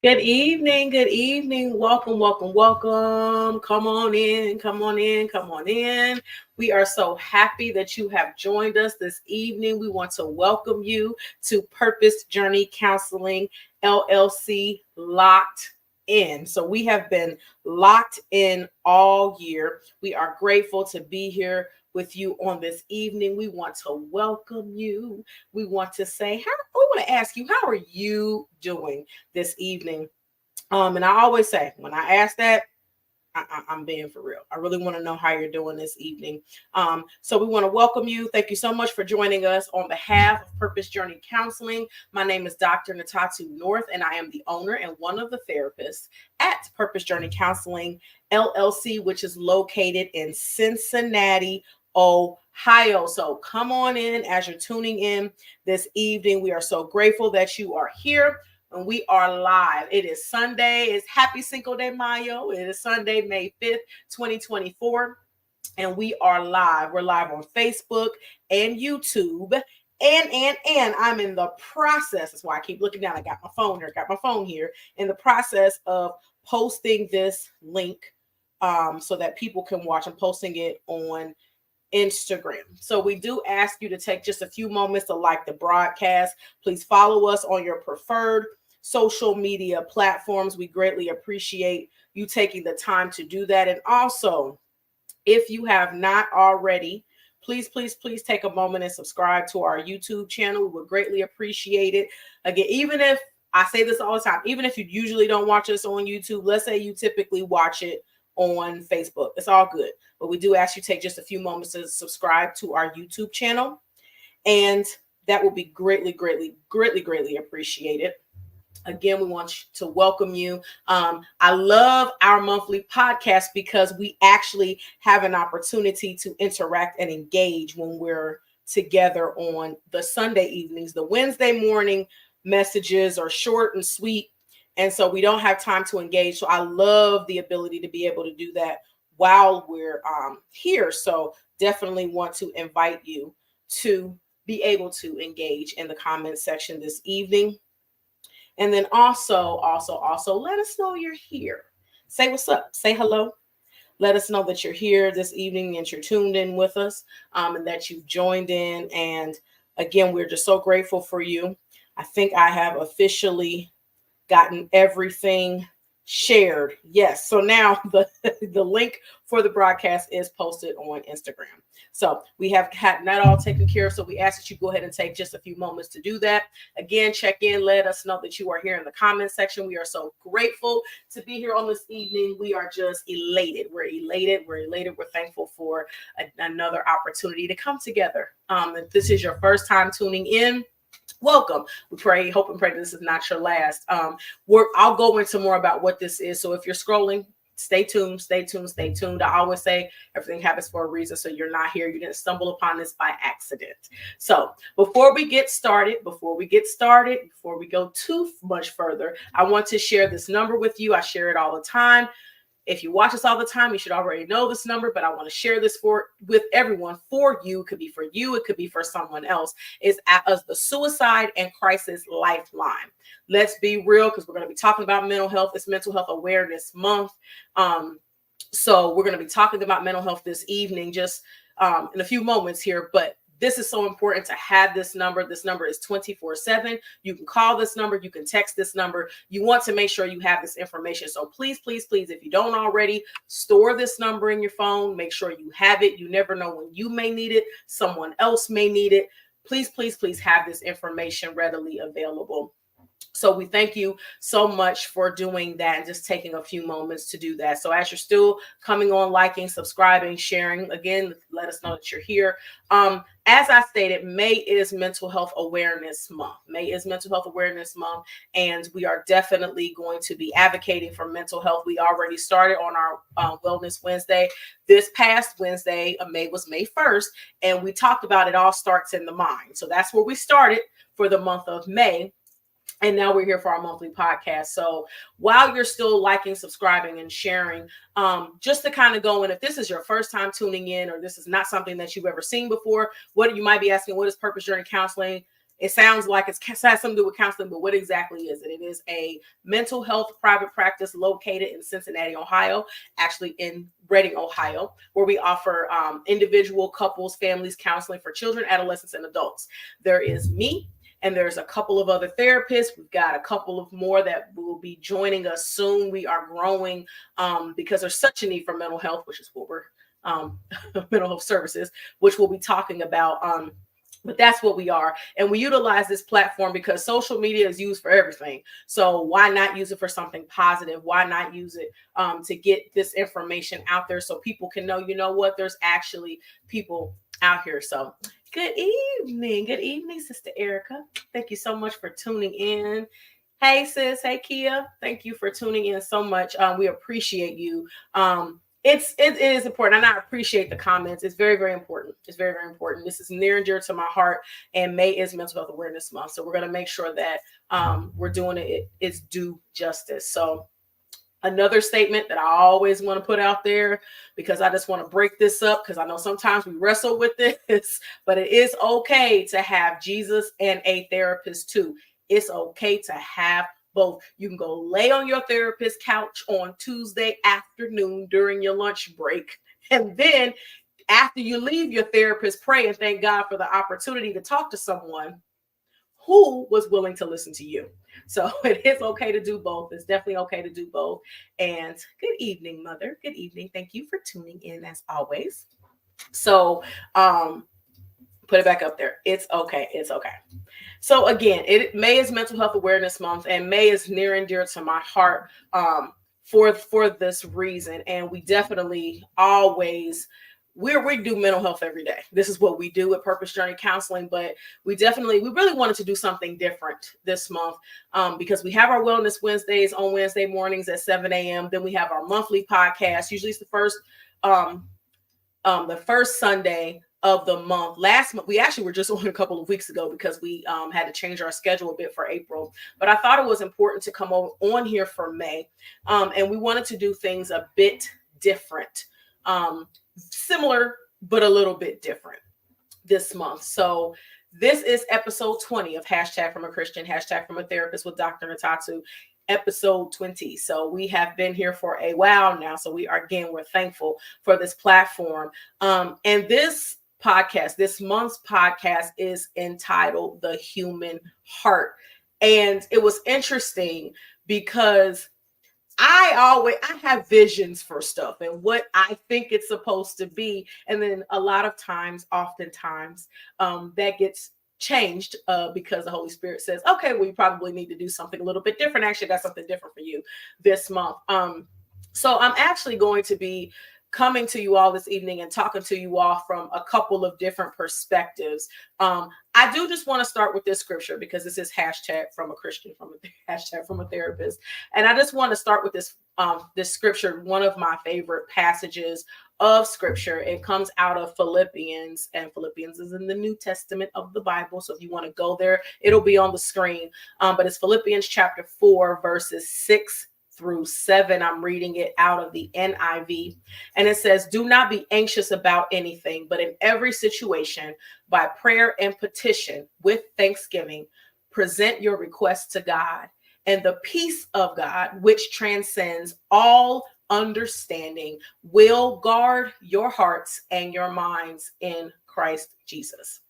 Good evening. Good evening. Welcome, welcome, welcome. Come on in. Come on in. Come on in. We are so happy that you have joined us this evening. We want to welcome you to Purpose Journey Counseling LLC Locked In. So we have been locked in all year. We are grateful to be here with you on this evening. We want to welcome you. We want to say, we want to ask you, how are you doing this evening? And I always say, when I ask that, I'm being for real. I really want to know how you're doing this evening. So we want to welcome you. Thank you so much for joining us on behalf of Purpose Journey Counseling. My name is Dr. Ntatu North, and I am the owner and one of the therapists at Purpose Journey Counseling LLC, which is located in Cincinnati, Ohio. So come on in as you're tuning in this evening. We are so grateful that you are here. And we are live. It is Sunday. It's Happy Cinco de Mayo. It is Sunday, May 5th, 2024. And we are live. We're live on Facebook and YouTube. And I'm in the process. That's why I keep looking down. I got my phone here. In the process of posting this link so that people can watch. I'm posting it on Instagram. So we do ask you to take just a few moments to like the broadcast. Please follow us on your preferred social media platforms. We greatly appreciate you taking the time to do that. And also, if you have not already, please take a moment and subscribe to our YouTube channel. We would greatly appreciate it. Again, even if I say this all the time, even if you usually don't watch us on YouTube, let's say you typically watch it on Facebook, it's all good. But we do ask you to take just a few moments to subscribe to our YouTube channel. And that will be greatly appreciated. Again, we want to welcome you. I love our monthly podcast because we actually have an opportunity to interact and engage when we're together on the Sunday evenings. The Wednesday morning messages are short and sweet, and so we don't have time to engage. So I love the ability to be able to do that while we're here. So definitely want to invite you to be able to engage in the comment section this evening. And then also let us know you're here. Say what's up. Say hello. Let us know that you're here this evening and you're tuned in with us and that you've joined in. And again, we're just so grateful for you. I think I have officially gotten everything shared. Yes. So now the link for the broadcast is posted on Instagram. So we have had that all taken care of. So we ask that you go ahead and take just a few moments to do that. Again, check in. Let us know that you are here in the comment section. We are so grateful to be here on this evening. We are just elated. We're elated. We're thankful for another opportunity to come together. If this is your first time tuning in, welcome. We hope and pray this is not your last. I'll go into more about what this is. So if you're scrolling, stay tuned. I always say everything happens for a reason. So you're not here. You didn't stumble upon this by accident. So before we go too much further, I want to share this number with you. I share it all the time. If you watch us all the time, you should already know this number, but I want to share this with everyone for you. It could be for you. It could be for someone else. It's the Suicide and Crisis Lifeline. Let's be real, because we're going to be talking about mental health. It's Mental Health Awareness Month. So we're going to be talking about mental health this evening, just in a few moments here, but this is so important to have this number. This number is 24/7. You can call this number. You can text this number. You want to make sure you have this information. So please, if you don't already, store this number in your phone. Make sure you have it. You never know when you may need it. Someone else may need it. Please have this information readily available. So we thank you so much for doing that and just taking a few moments to do that. So as you're still coming on, liking, subscribing, sharing, again, let us know that you're here. As I stated, May is Mental Health Awareness Month. May is Mental Health Awareness Month, and we are definitely going to be advocating for mental health. We already started on our Wellness Wednesday. This past Wednesday, May was May 1st, and we talked about it all starts in the mind. So that's where we started for the month of May. And now we're here for our monthly podcast. So while you're still liking, subscribing, and sharing, just to kind of go in, if this is your first time tuning in, or this is not something that you've ever seen before, what you might be asking, what is Purpose Journey Counseling? It sounds like it has something to do with counseling, but what exactly is it? It is a mental health private practice located in Cincinnati, Ohio, actually in Reading, Ohio, where we offer individual, couples, families counseling for children, adolescents, and adults. There is me, and there's a couple of other therapists. We've got a couple of more that will be joining us soon. We are growing because there's such a need for mental health, which is what we're mental health services, which we'll be talking about. But that's what we are. And we utilize this platform because social media is used for everything. So why not use it for something positive? Why not use it to get this information out there so people can know, you know what, there's actually people out here. So good evening. Good evening, Sister Erica. Thank you so much for tuning in. Hey, sis. Hey, Kia. Thank you for tuning in so much. We appreciate you. It is important, and I appreciate the comments. It's very, very important. It's very, very important. This is near and dear to my heart, and May is Mental Health Awareness Month. So we're going to make sure that we're doing it's due justice. So another statement that I always want to put out there, because I just want to break this up, because I know sometimes we wrestle with this, but it is okay to have Jesus and a therapist too. It's okay to have both. You can go lay on your therapist's couch on Tuesday afternoon during your lunch break. And then after you leave your therapist, pray and thank God for the opportunity to talk to someone who was willing to listen to you. So it is okay to do both. It's definitely okay to do both. And good evening, Mother. Good evening. Thank you for tuning in as always. So put it back up there. It's okay. It's okay. So again, May is Mental Health Awareness Month, and May is near and dear to my heart for this reason. And we definitely always we do mental health every day. This is what we do at Purpose Journey Counseling, but we really wanted to do something different this month because we have our Wellness Wednesdays on Wednesday mornings at 7 a.m. Then we have our monthly podcast. Usually it's the first Sunday of the month. Last month, we actually were just on a couple of weeks ago because we had to change our schedule a bit for April. But I thought it was important to come on here for May. And we wanted to do things a bit different. Similar, but a little bit different this month. So this is episode 20 of Hashtag from a Christian, Hashtag from a Therapist with Dr. Ntatu, episode 20. So we have been here for a while now. So we're thankful for this platform. And this month's podcast is entitled The Human Heart. And it was interesting because I have visions for stuff and what I think it's supposed to be. And then oftentimes, that gets changed because the Holy Spirit says, okay, we probably need to do something a little bit different. Actually, got something different for you this month. So I'm actually going to be coming to you all this evening and talking to you all from a couple of different perspectives. I do just want to start with this scripture because this is hashtag from a Christian, hashtag from a therapist. And I just want to start with this scripture, one of my favorite passages of scripture. It comes out of Philippians, and Philippians is in the New Testament of the Bible. So if you want to go there, it'll be on the screen. But it's Philippians chapter 4, verses 6 through 7. I'm reading it out of the NIV. And it says, do not be anxious about anything, but in every situation, by prayer and petition with thanksgiving, present your requests to God, and the peace of God, which transcends all understanding, will guard your hearts and your minds in Christ Jesus.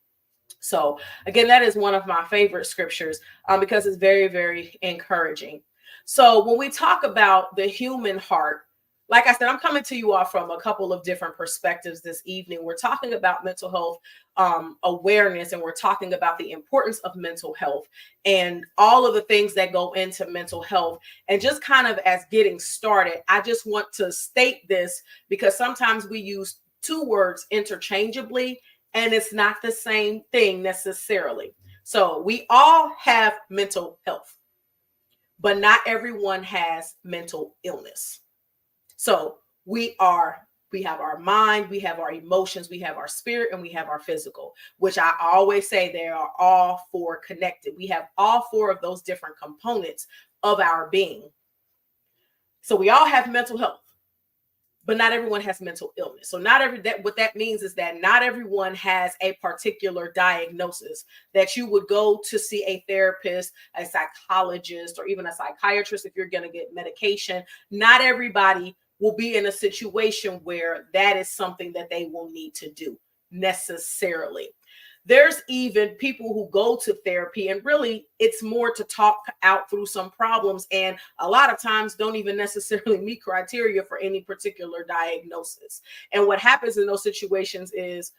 So again, that is one of my favorite scriptures because it's very, very encouraging. So when we talk about the human heart, like I said, I'm coming to you all from a couple of different perspectives this evening. We're talking about mental health awareness, and we're talking about the importance of mental health and all of the things that go into mental health. And just kind of as getting started, I just want to state this because sometimes we use two words interchangeably, and it's not the same thing necessarily. So we all have mental health, but not everyone has mental illness. So we have our mind, we have our emotions, we have our spirit, and we have our physical, which I always say they are all four connected. We have all four of those different components of our being. So we all have mental health, but not everyone has mental illness. So what that means is that not everyone has a particular diagnosis that you would go to see a therapist, a psychologist, or even a psychiatrist if you're going to get medication. Not everybody will be in a situation where that is something that they will need to do necessarily. There's even people who go to therapy and really it's more to talk out through some problems, and a lot of times don't even necessarily meet criteria for any particular diagnosis. And what happens in those situations is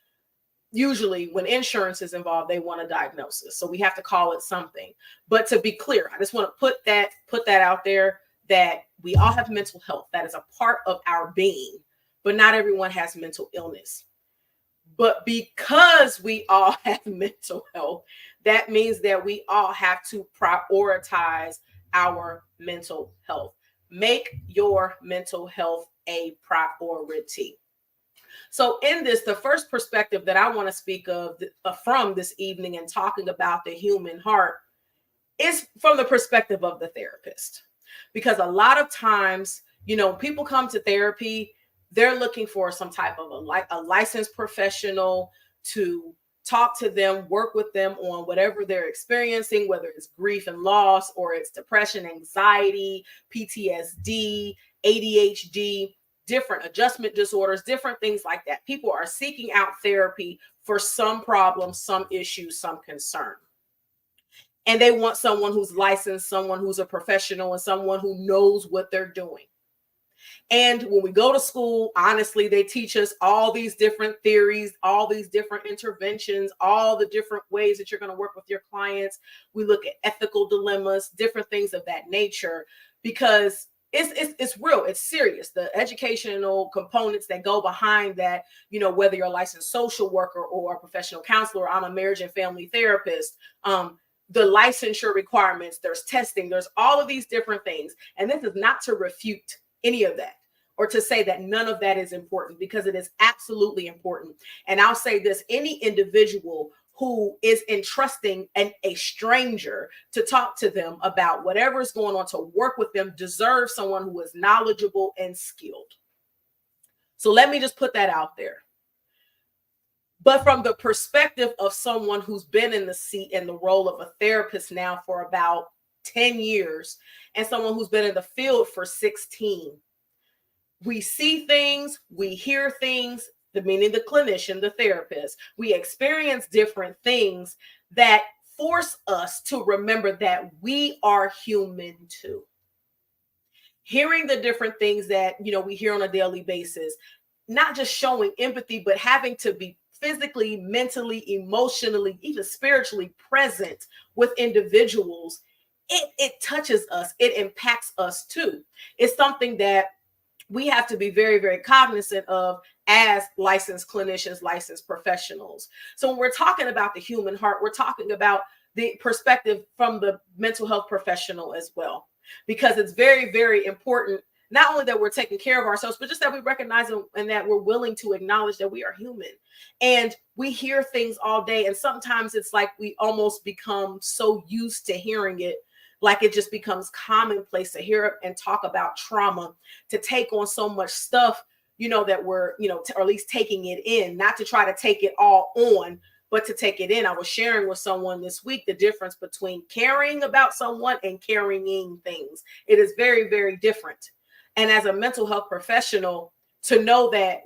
usually when insurance is involved, they want a diagnosis. So we have to call it something. But to be clear, I just want to put that out there that we all have mental health. That is a part of our being, but not everyone has mental illness. But because we all have mental health, that means that we all have to prioritize our mental health. Make your mental health a priority. So in this, the first perspective that I want to speak of from this evening and talking about the human heart is from the perspective of the therapist. Because a lot of times, people come to therapy, they're looking for some type of a licensed professional to talk to them, work with them on whatever they're experiencing, whether it's grief and loss, or it's depression, anxiety, PTSD, ADHD, different adjustment disorders, different things like that. People are seeking out therapy for some problem, some issue, some concern. And they want someone who's licensed, someone who's a professional, and someone who knows what they're doing. And when we go to school, honestly, they teach us all these different theories, all these different interventions, all the different ways that you're going to work with your clients. We look at ethical dilemmas, different things of that nature, because it's real, it's serious. The educational components that go behind that, whether you're a licensed social worker or a professional counselor, I'm a marriage and family therapist, the licensure requirements, there's testing, there's all of these different things. And this is not to refute any of that or to say that none of that is important, because it is absolutely important. And I'll say this, any individual who is entrusting a stranger to talk to them about whatever is going on, to work with them, deserves someone who is knowledgeable and skilled. So let me just put that out there. But from the perspective of someone who's been in the seat and the role of a therapist now for about 10 years, and someone who's been in the field for 16, we see things, we hear things, meaning the clinician, the therapist, we experience different things that force us to remember that we are human too. Hearing the different things that, we hear on a daily basis, not just showing empathy, but having to be physically, mentally, emotionally, even spiritually present with individuals, it touches us, it impacts us too. It's something that we have to be very, very cognizant of as licensed clinicians, licensed professionals. So when we're talking about the human heart, we're talking about the perspective from the mental health professional as well, because it's very, very important, not only that we're taking care of ourselves, but just that we recognize and that we're willing to acknowledge that we are human. And we hear things all day, and sometimes it's like we almost become so used to hearing it, like it just becomes commonplace to hear it and talk about trauma, to take on so much stuff, that we're, or at least taking it in, not to try to take it all on, but to take it in. I was sharing with someone this week the difference between caring about someone and carrying things. It is very, very different. And as a mental health professional, to know that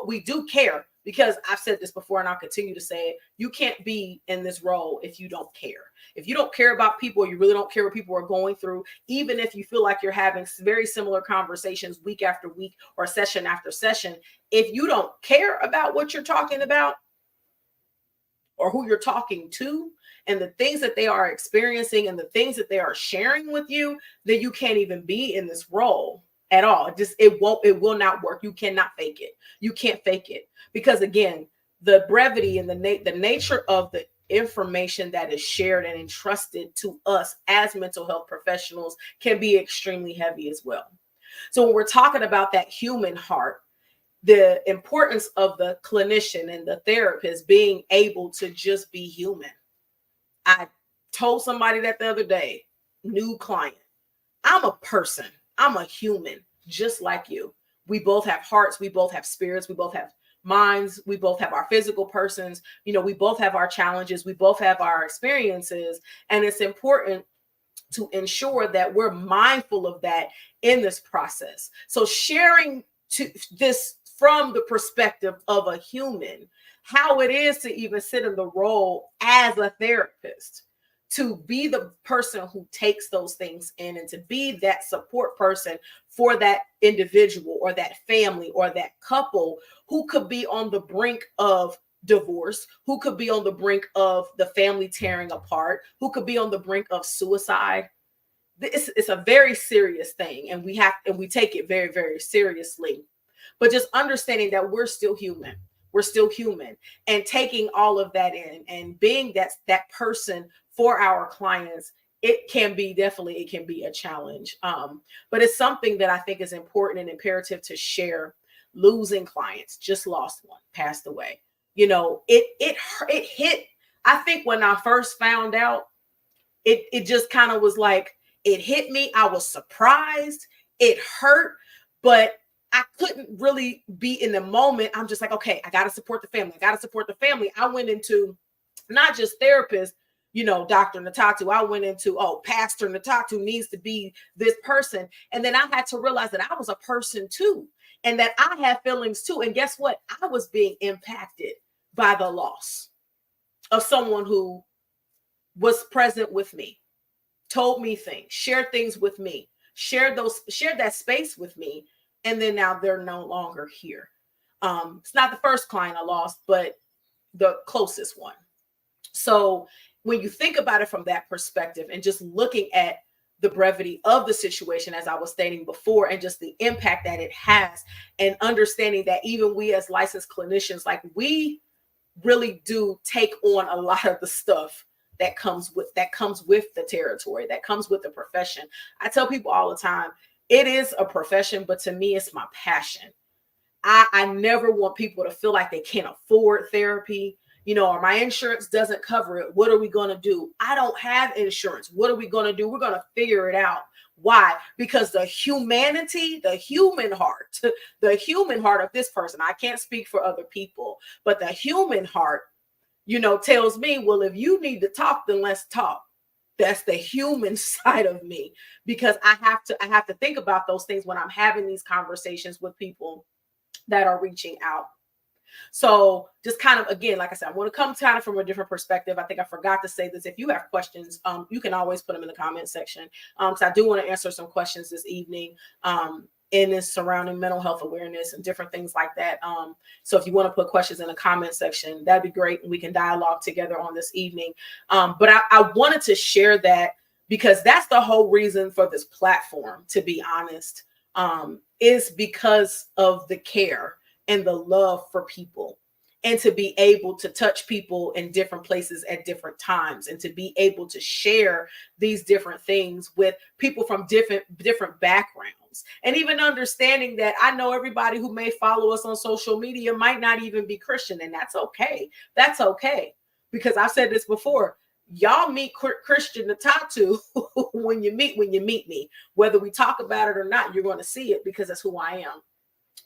we do care, Because I've said this before and I'll continue to say it, you can't be in this role if you don't care. If you don't care about people, you really don't care what people are going through, even if you feel like you're having very similar conversations week after week or session after session, if you don't care about what you're talking about or who you're talking to and the things that they are experiencing and the things that they are sharing with you, then you can't even be in this role at all. It will not work. You cannot fake it. You can't fake it because again, the brevity and the nature of the information that is shared and entrusted to us as mental health professionals can be extremely heavy as well. So when we're talking about that human heart, the importance of the clinician and the therapist being able to just be human. I told somebody that the other day, new client, I'm a person. I'm a human, just like you. We both have hearts. We both have spirits. We both have minds. We both have our physical persons. We both have our challenges. We both have our experiences. And it's important to ensure that we're mindful of that in this process. So sharing this from the perspective of a human, how it is to even sit in the role as a therapist, to be the person who takes those things in and to be that support person for that individual or that family or that couple who could be on the brink of divorce, who could be on the brink of the family tearing apart, who could be on the brink of suicide. It's a very serious thing, and we take it very, very seriously. But just understanding that we're still human. We're still human, and taking all of that in and being that person for our clients, it can be a challenge. But it's something that I think is important and imperative to share. Losing clients, just lost one, passed away. It hit. I think when I first found out, it just kind of was like, it hit me. I was surprised. It hurt, but I couldn't really be in the moment. I'm just like, okay, I got to support the family. I got to support the family. I went into not just therapist, Dr. Ntatu. I went into, Pastor Ntatu needs to be this person. And then I had to realize that I was a person too, and that I have feelings too. And guess what? I was being impacted by the loss of someone who was present with me, told me things, shared things with me, shared that space with me. And then now they're no longer here. It's not the first client I lost, but the closest one. So when you think about it from that perspective and just looking at the brevity of the situation, as I was stating before, and just the impact that it has, and understanding that even we as licensed clinicians, like, we really do take on a lot of the stuff that comes with the territory, that comes with the profession. I tell people all the time, it is a profession, but to me, it's my passion. I never want people to feel like they can't afford therapy, or my insurance doesn't cover it. What are we going to do? I don't have insurance. What are we going to do? We're going to figure it out. Why? Because the humanity, the human heart of this person, I can't speak for other people, but the human heart, tells me, well, if you need to talk, then let's talk. That's the human side of me, because I have to think about those things when I'm having these conversations with people that are reaching out. So just kind of, again, like I said, I want to come kind of from a different perspective. I think I forgot to say this. If you have questions, you can always put them in the comment section. Because I do want to answer some questions this evening in this surrounding mental health awareness and different things like that. So if you want to put questions in the comment section, that'd be great. And we can dialogue together on this evening. But I wanted to share that because that's the whole reason for this platform, to be honest, is because of the care and the love for people, and to be able to touch people in different places at different times, and to be able to share these different things with people from different backgrounds. And even understanding that I know everybody who may follow us on social media might not even be Christian, and that's okay. That's okay. Because I've said this before, y'all meet Christian Ntatu when you meet me, whether we talk about it or not, you're going to see it because that's who I am.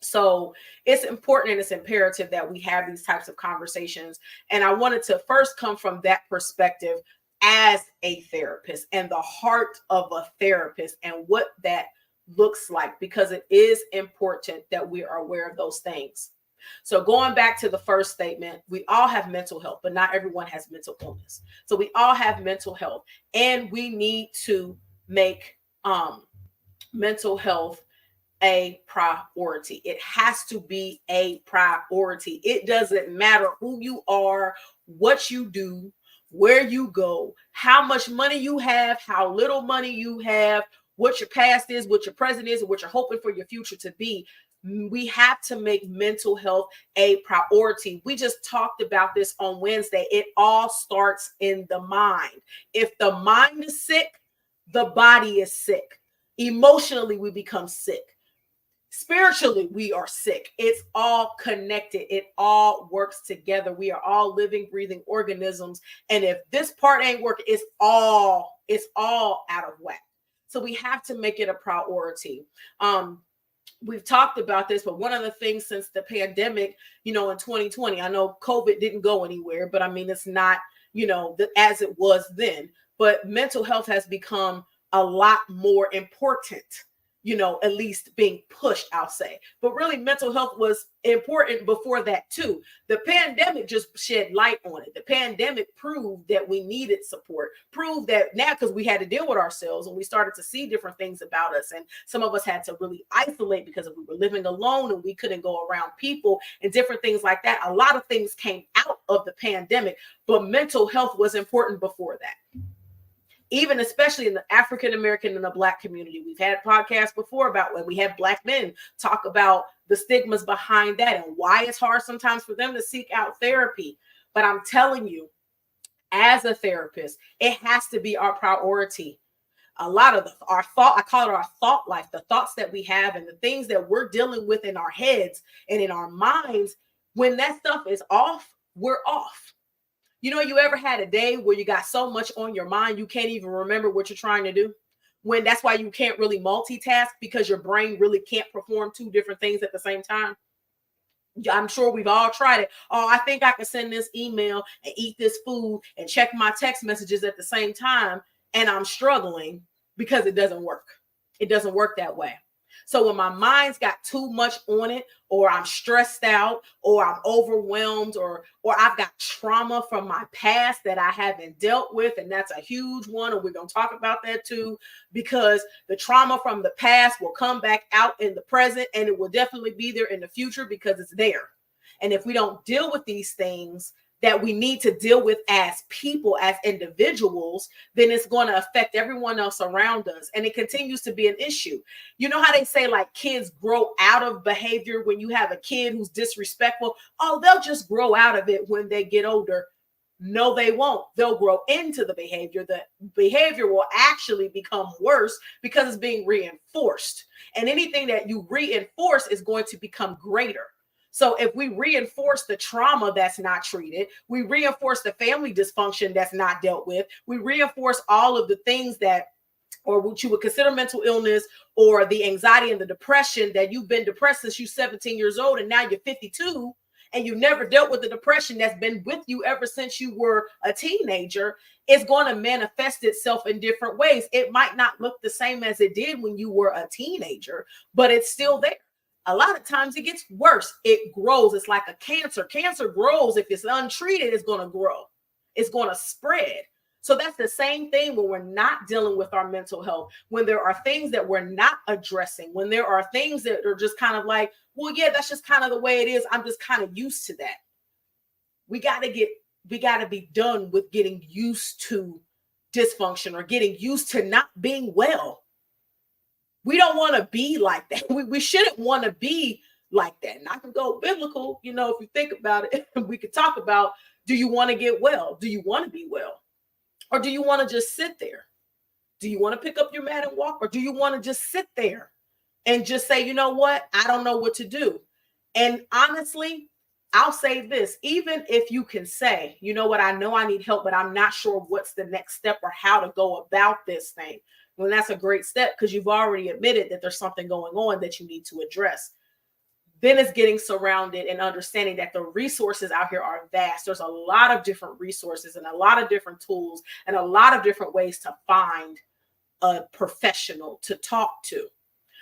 So it's important and it's imperative that we have these types of conversations. And I wanted to first come from that perspective as a therapist and the heart of a therapist and what that looks like, because it is important that we are aware of those things. So going back to the first statement, we all have mental health, but not everyone has mental illness. So we all have mental health, and we need to make mental health a priority. It has to be a priority. It doesn't matter who you are, what you do, where you go, how much money you have, how little money you have, what your past is, what your present is, and what you're hoping for your future to be. We have to make mental health a priority. We just talked about this on Wednesday. It all starts in the mind. If the mind is sick, the body is sick. Emotionally, we become sick. Spiritually, we are sick. It's all connected. It all works together. We are all living, breathing organisms. And if this part ain't working, it's all out of whack. So we have to make it a priority. We've talked about this, but one of the things since the pandemic, in 2020, I know COVID didn't go anywhere, but I mean, it's not, as it was then, but mental health has become a lot more important, at least being pushed, I'll say. But really, mental health was important before that too. The pandemic just shed light on it. The pandemic proved that we needed support, proved that now, because we had to deal with ourselves and we started to see different things about us. And some of us had to really isolate because we were living alone and we couldn't go around people and different things like that. A lot of things came out of the pandemic, but mental health was important before that. Even especially in the African American and the Black community. We've had podcasts before about when we had Black men talk about the stigmas behind that and why it's hard sometimes for them to seek out therapy. But I'm telling you, as a therapist, it has to be our priority. A lot of our thought, I call it our thought life, the thoughts that we have and the things that we're dealing with in our heads and in our minds, when that stuff is off, we're off. You ever had a day where you got so much on your mind, you can't even remember what you're trying to do? When that's why you can't really multitask, because your brain really can't perform two different things at the same time. I'm sure we've all tried it. Oh, I think I can send this email and eat this food and check my text messages at the same time. And I'm struggling because it doesn't work. It doesn't work that way. So when my mind's got too much on it, or I'm stressed out, or I'm overwhelmed, or I've got trauma from my past that I haven't dealt with, and that's a huge one, and we're going to talk about that too, because the trauma from the past will come back out in the present, and it will definitely be there in the future because it's there. And if we don't deal with these things that we need to deal with as people, as individuals, then it's going to affect everyone else around us. And it continues to be an issue. You know how they say like kids grow out of behavior when you have a kid who's disrespectful? Oh, they'll just grow out of it when they get older. No, they won't. They'll grow into the behavior. The behavior will actually become worse because it's being reinforced. And anything that you reinforce is going to become greater. So if we reinforce the trauma that's not treated, we reinforce the family dysfunction that's not dealt with, we reinforce all of the things that, or what you would consider mental illness, or the anxiety and the depression that you've been depressed since you're 17 years old and now you're 52 and you never dealt with the depression that's been with you ever since you were a teenager, it's going to manifest itself in different ways. It might not look the same as it did when you were a teenager, but it's still there. A lot of times it gets worse. It grows. It's like a cancer. Cancer grows. If it's untreated, it's going to grow. It's going to spread. So that's the same thing when we're not dealing with our mental health, when there are things that we're not addressing, when there are things that are just kind of like, well, yeah, that's just kind of the way it is. I'm just kind of used to that. We got to be done with getting used to dysfunction or getting used to not being well. We don't want to be like that. We shouldn't want to be like that. And I can go biblical, if you think about it, we could talk about, do you want to get well? Do you want to be well? Or do you want to just sit there? Do you want to pick up your mat and walk? Or do you want to just sit there and just say, you know what? I don't know what to do. And honestly, I'll say this, even if you can say, you know what? I know I need help, but I'm not sure what's the next step or how to go about this thing. Well, that's a great step because you've already admitted that there's something going on that you need to address. Then it's getting surrounded and understanding that the resources out here are vast. There's a lot of different resources and a lot of different tools and a lot of different ways to find a professional to talk to.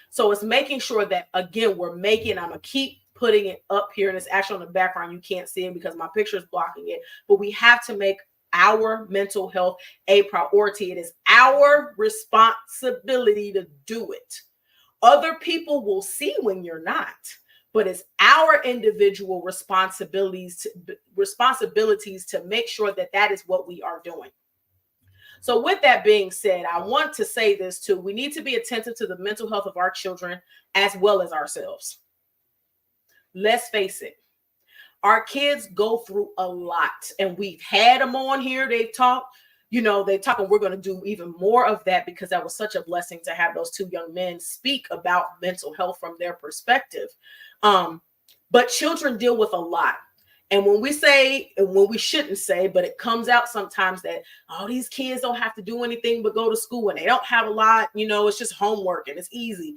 So it's making sure that, again, I'm going to keep putting it up here, and it's actually on the background. You can't see it because my picture is blocking it, but we have to make our mental health a priority. It is our responsibility to do it. Other people will see when you're not, but it's our individual responsibilities to make sure that that is what we are doing. So with that being said, I want to say this too. We need to be attentive to the mental health of our children as well as ourselves. Let's face it. Our kids go through a lot, and we've had them on here. They've talked, and we're going to do even more of that because that was such a blessing to have those two young men speak about mental health from their perspective. But children deal with a lot. And when we say, and when we shouldn't say, but it comes out sometimes that, oh, these kids don't have to do anything but go to school and they don't have a lot, it's just homework and it's easy.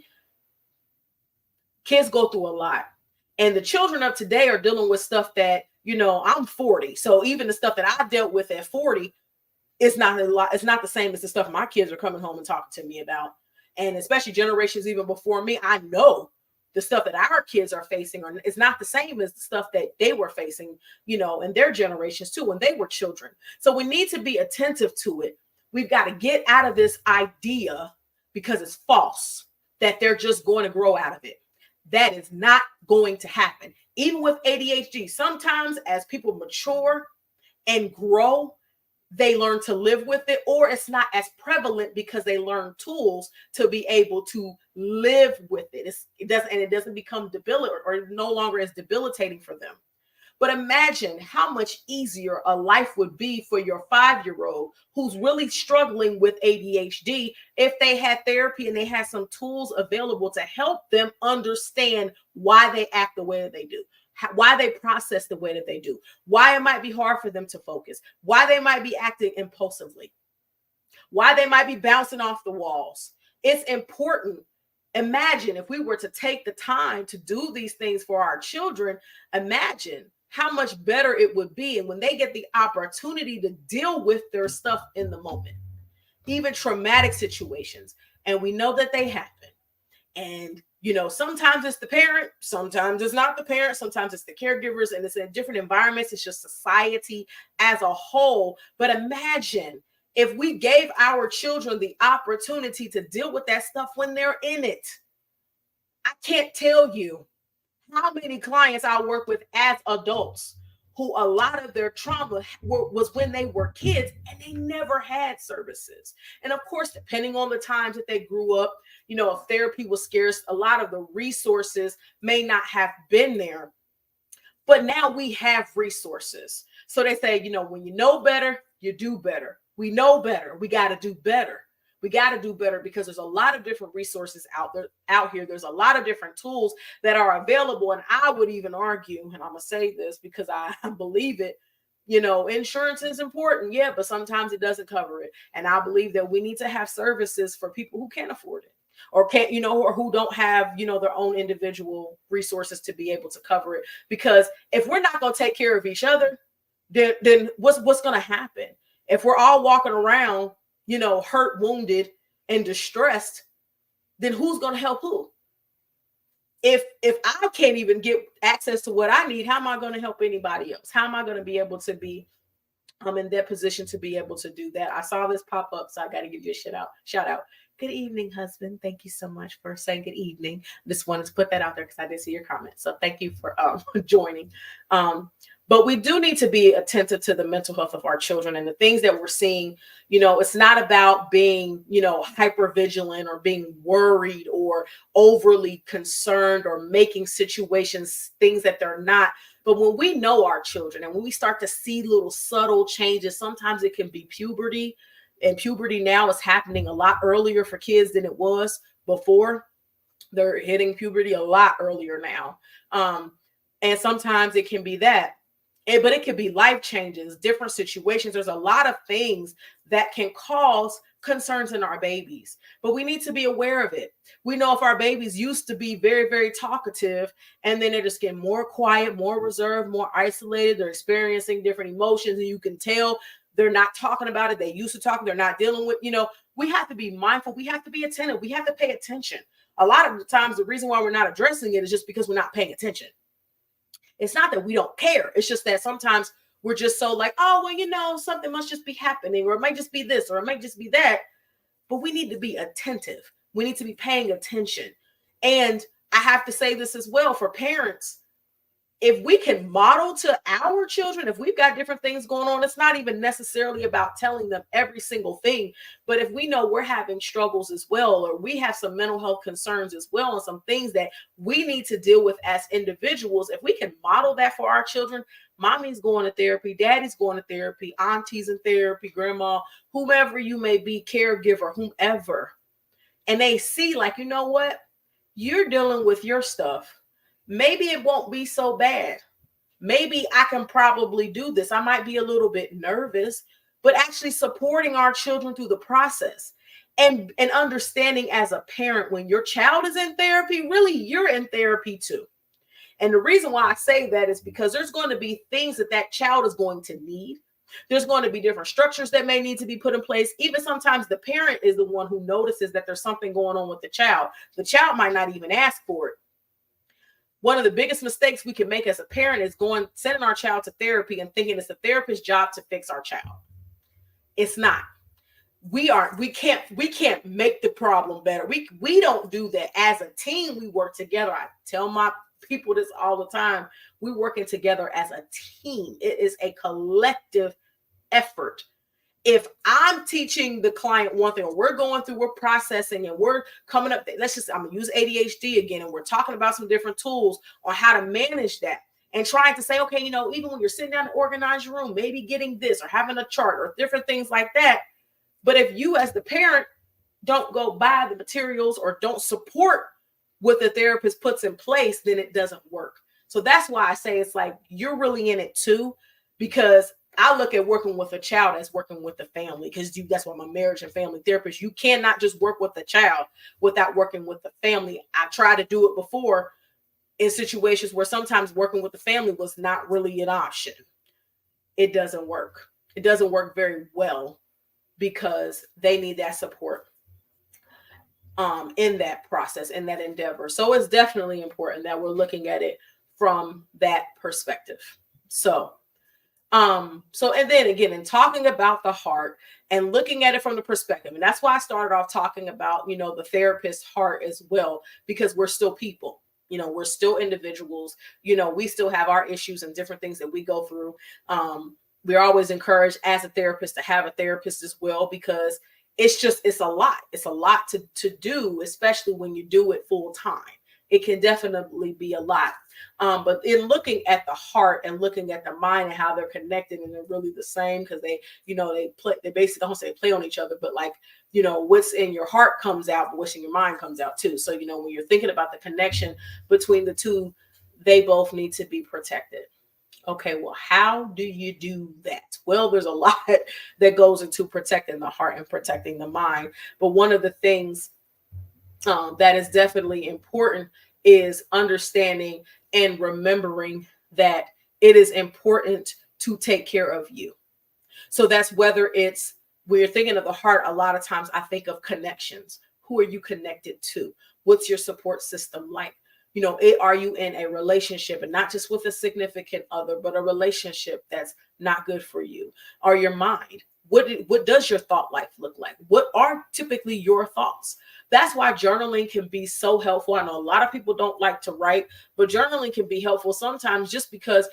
Kids go through a lot. And the children of today are dealing with stuff that, I'm 40. So even the stuff that I dealt with at 40, it's not a lot. It's not the same as the stuff my kids are coming home and talking to me about. And especially generations even before me, I know the stuff that our kids are facing is not the same as the stuff that they were facing, in their generations too, when they were children. So we need to be attentive to it. We've got to get out of this idea, because it's false, that they're just going to grow out of it. That is not going to happen. Even with ADHD, sometimes as people mature and grow, they learn to live with it, or it's not as prevalent because they learn tools to be able to live with it. It doesn't become debilitating, or no longer is debilitating for them. But imagine how much easier a life would be for your 5-year-old who's really struggling with ADHD if they had therapy and they had some tools available to help them understand why they act the way that they do, why they process the way that they do, why it might be hard for them to focus, why they might be acting impulsively, why they might be bouncing off the walls. It's important. Imagine if we were to take the time to do these things for our children. Imagine how much better it would be. And when they get the opportunity to deal with their stuff in the moment, even traumatic situations, and we know that they happen. And, sometimes it's the parent, sometimes it's not the parent, sometimes it's the caregivers, and it's in different environments. It's just society as a whole. But imagine if we gave our children the opportunity to deal with that stuff when they're in it. I can't tell you how many clients I work with as adults who a lot of their trauma was when they were kids and they never had services. And of course, depending on the times that they grew up, if therapy was scarce, a lot of the resources may not have been there. But now we have resources. So they say, when you know better, you do better. We know better. We got to do better. We got to do better because there's a lot of different resources out here. There's a lot of different tools that are available. And I would even argue, and I'm going to say this because I believe it, insurance is important. Yeah, but sometimes it doesn't cover it. And I believe that we need to have services for people who can't afford it, or can't, or who don't have, their own individual resources to be able to cover it. Because if we're not going to take care of each other, then what's going to happen? If we're all walking around, hurt, wounded, and distressed, then who's going to help who? If I can't even get access to what I need, how am I going to help anybody else? How am I going to be able to be in that position to be able to do that? I saw this pop up, so I got to give you a shout out. Good evening, husband. Thank you so mumuch for saying good evening. Just wanted to put that out there because I did see your comment. So thank you for joining. But we do need to be attentive to the mental health of our children and the things that we're seeing. It's not about being, hyper vigilant or being worried or overly concerned or making situations things that they're not. But when we know our children and when we start to see little subtle changes, sometimes it can be puberty. And puberty now is happening a lot earlier for kids than it was before. They're hitting puberty a lot earlier now. And sometimes it can be that. But it could be life changes, different situations. There's a lot of things that can cause concerns in our babies, but we need to be aware of it. We know if our babies used to be very, very talkative, and then they're just getting more quiet, more reserved, more isolated, they're experiencing different emotions, and you can tell they're not talking about it. They used to talk, they're not dealing with, we have to be mindful. We have to be attentive. We have to pay attention. A lot of the times, the reason why we're not addressing it is just because we're not paying attention. It's not that we don't care. It's just that sometimes we're just so like, oh, well, something must just be happening, or it might just be this, or it might just be that. But we need to be attentive. We need to be paying attention. And I have to say this as well for parents. If we can model to our children, if we've got different things going on, it's not even necessarily about telling them every single thing. But if we know we're having struggles as well, or we have some mental health concerns as well, and some things that we need to deal with as individuals, if we can model that for our children, mommy's going to therapy, daddy's going to therapy, auntie's in therapy, grandma, whomever you may be, caregiver, whomever. And they see like, you know what? You're dealing with your stuff. Maybe it won't be so bad. Maybe I can probably do this. I might be a little bit nervous, but actually supporting our children through the process and understanding as a parent, when your child is in therapy, really you're in therapy too. And the reason why I say that is because there's going to be things that child is going to need. There's going to be different structures that may need to be put in place. Even sometimes the parent is the one who notices that there's something going on with the child. The child might not even ask for it. One of the biggest mistakes we can make as a parent is sending our child to therapy and thinking it's the therapist's job to fix our child. It's not. We can't make the problem better. We don't do that. As a team, we work together. I tell my people this all the time. We're working together as a team. It is a collective effort. If I'm teaching the client one thing, or we're processing and we're coming up, I'm gonna use ADHD again, and we're talking about some different tools on how to manage that, and trying to say, okay, even when you're sitting down to organize your room, maybe getting this or having a chart or different things like that. But if you as the parent don't go buy the materials or don't support what the therapist puts in place, then it doesn't work. So that's why I say it's like you're really in it too, because I look at working with a child as working with the family, because that's why I'm a marriage and family therapist. You cannot just work with the child without working with the family. I tried to do it before in situations where sometimes working with the family was not really an option. It doesn't work. It doesn't work very well because they need that support in that process, in that endeavor. So it's definitely important that we're looking at it from that perspective. And then again, in talking about the heart and looking at it from the perspective, and that's why I started off talking about, the therapist's heart as well, because we're still people, we're still individuals, we still have our issues and different things that we go through. We're always encouraged as a therapist to have a therapist as well, because it's a lot. It's a lot to do, especially when you do it full time. It can definitely be a lot. But in looking at the heart and looking at the mind and how they're connected, and they're really the same, because they basically don't say play on each other, but what's in your heart comes out, but what's in your mind comes out too. So, when you're thinking about the connection between the two, they both need to be protected. Okay, well, how do you do that? Well, there's a lot that goes into protecting the heart and protecting the mind. But one of the things that is definitely important is understanding and remembering that it is important to take care of you. So that's whether it's when you're thinking of the heart, a lot of times I think of connections. Who are you connected to? What's your support system like? Are you in a relationship, and not just with a significant other, but a relationship that's not good for you? Or your mind? What does your thought life look like? What are typically your thoughts? That's why journaling can be so helpful. I know a lot of people don't like to write, but journaling can be helpful sometimes, just because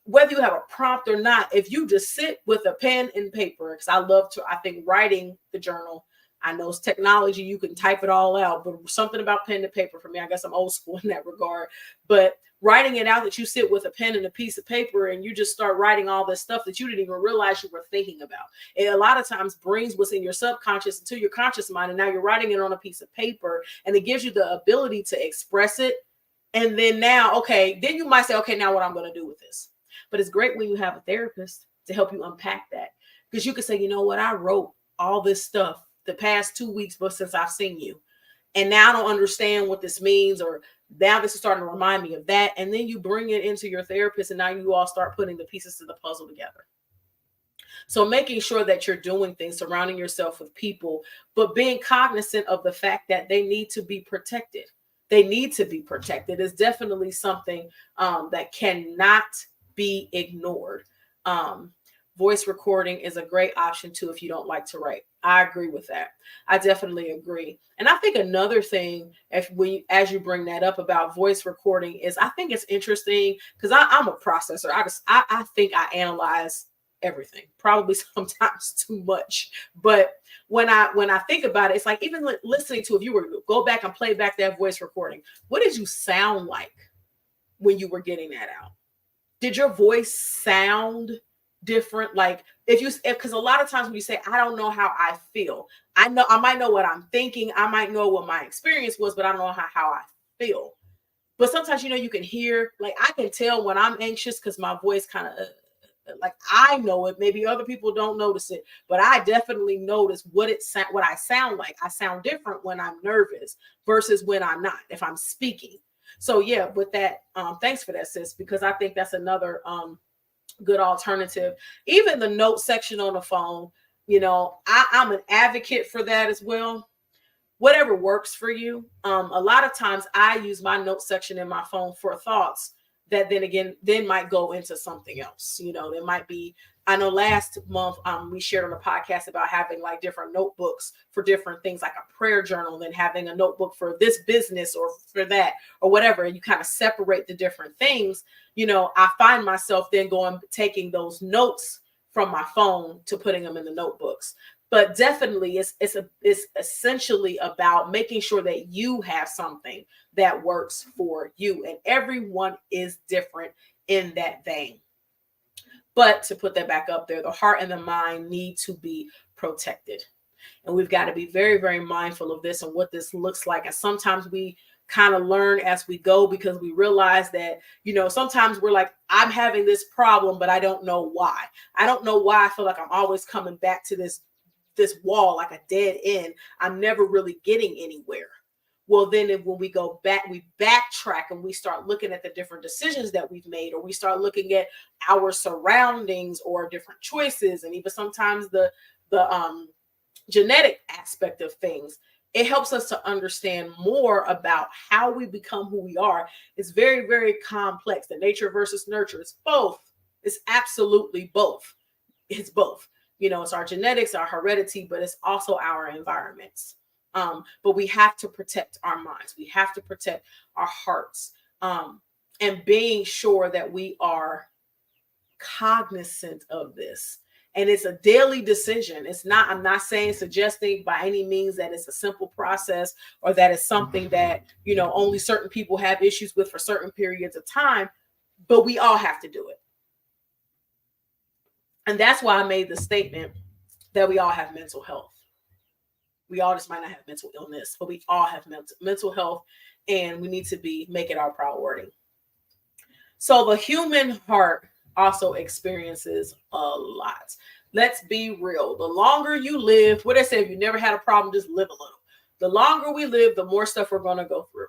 whether you have a prompt or not, if you just sit with a pen and paper, because I think writing the journal, I know it's technology, you can type it all out, but something about pen to paper for me, I guess I'm old school in that regard. But writing it out, that you sit with a pen and a piece of paper and you just start writing all this stuff that you didn't even realize you were thinking about. It a lot of times brings what's in your subconscious into your conscious mind, and now you're writing it on a piece of paper, and it gives you the ability to express it. And then then you might say, okay, now what I'm going to do with this. But it's great when you have a therapist to help you unpack that, because you can say, you know what, I wrote all this stuff the past 2 weeks, but since I've seen you, and now I don't understand what this means, or now this is starting to remind me of that. And then you bring it into your therapist, and now you all start putting the pieces to the puzzle together. So making sure that you're doing things, surrounding yourself with people, but being cognizant of the fact that they need to be protected. They need to be protected. It's definitely something that cannot be ignored. Um, Voice recording is a great option too if you don't like to write. I agree with that. I definitely agree. And I think another thing, as you bring that up about voice recording, is I think it's interesting because I'm a processor. I think I analyze everything, probably sometimes too much. But when I think about it, it's like even listening to, if you were to go back and play back that voice recording, what did you sound like when you were getting that out? Did your voice sound different? Like because a lot of times when you say, I don't know how I feel, I might know what I'm thinking, I might know what my experience was, but I don't know how I feel. But sometimes, you can hear, like I can tell when I'm anxious because my voice kind of like I know it. Maybe other people don't notice it, but I definitely notice what I sound like. I sound different when I'm nervous versus when I'm not, if I'm speaking. So yeah, with that, thanks for that, sis, because I think that's another good alternative. Even the note section on the phone, I'm an advocate for that as well. Whatever works for you. A lot of times I use my note section in my phone for thoughts that then might go into something else. There might be, I know last month we shared on the podcast about having like different notebooks for different things, like a prayer journal, then having a notebook for this business or for that or whatever. And you kind of separate the different things. I find myself then taking those notes from my phone to putting them in the notebooks. But definitely it's essentially about making sure that you have something that works for you. And everyone is different in that vein. But to put that back up there, the heart and the mind need to be protected. And we've got to be very, very mindful of this and what this looks like. And sometimes we kind of learn as we go, because we realize that, sometimes we're like, I'm having this problem, but I don't know why. I don't know why I feel like I'm always coming back to this wall, like a dead end. I'm never really getting anywhere. Well, then when we go back, we backtrack and we start looking at the different decisions that we've made, or we start looking at our surroundings or different choices, and even sometimes the genetic aspect of things. It helps us to understand more about how we become who we are. It's very, very complex. The nature versus nurture. It's both. It's absolutely both. It's both. It's our genetics, our heredity, but it's also our environments. But we have to protect our minds. We have to protect our hearts, and being sure that we are cognizant of this. And it's a daily decision. I'm not suggesting by any means that it's a simple process or that it's something that, only certain people have issues with for certain periods of time, but we all have to do it. And that's why I made the statement that we all have mental health. We all just might not have mental illness, but we all have mental health, and we need to make it our priority. So the human heart also experiences a lot. Let's be real. The longer you live, what I say, if you never had a problem, just live a little. The longer we live, the more stuff we're going to go through.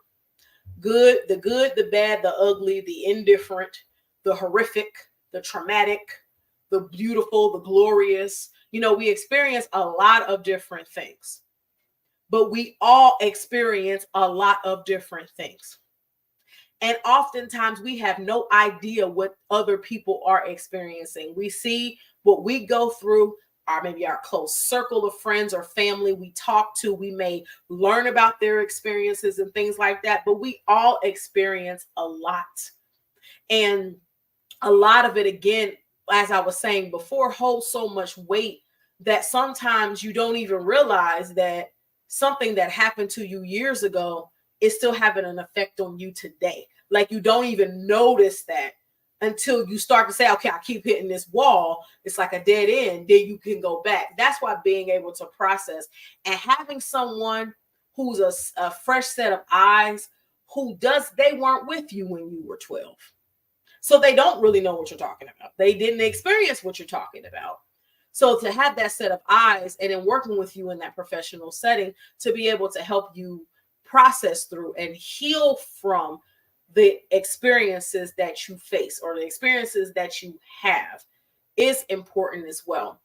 The good, the bad, the ugly, the indifferent, the horrific, the traumatic, the beautiful, the glorious. We experience a lot of different things, but we all experience a lot of different things. And oftentimes we have no idea what other people are experiencing. We see what we go through, or maybe our close circle of friends or family we talk to. We may learn about their experiences and things like that, but we all experience a lot. And a lot of it, again, as I was saying before, holds so much weight that sometimes you don't even realize that something that happened to you years ago is still having an effect on you today. Like you don't even notice that until you start to say, okay, I keep hitting this wall. It's like a dead end. Then you can go back. That's why being able to process and having someone who's a fresh set of eyes, they weren't with you when you were 12. So they don't really know what you're talking about. They didn't experience what you're talking about. So to have that set of eyes and then working with you in that professional setting to be able to help you process through and heal from the experiences that you face or the experiences that you have is important as well.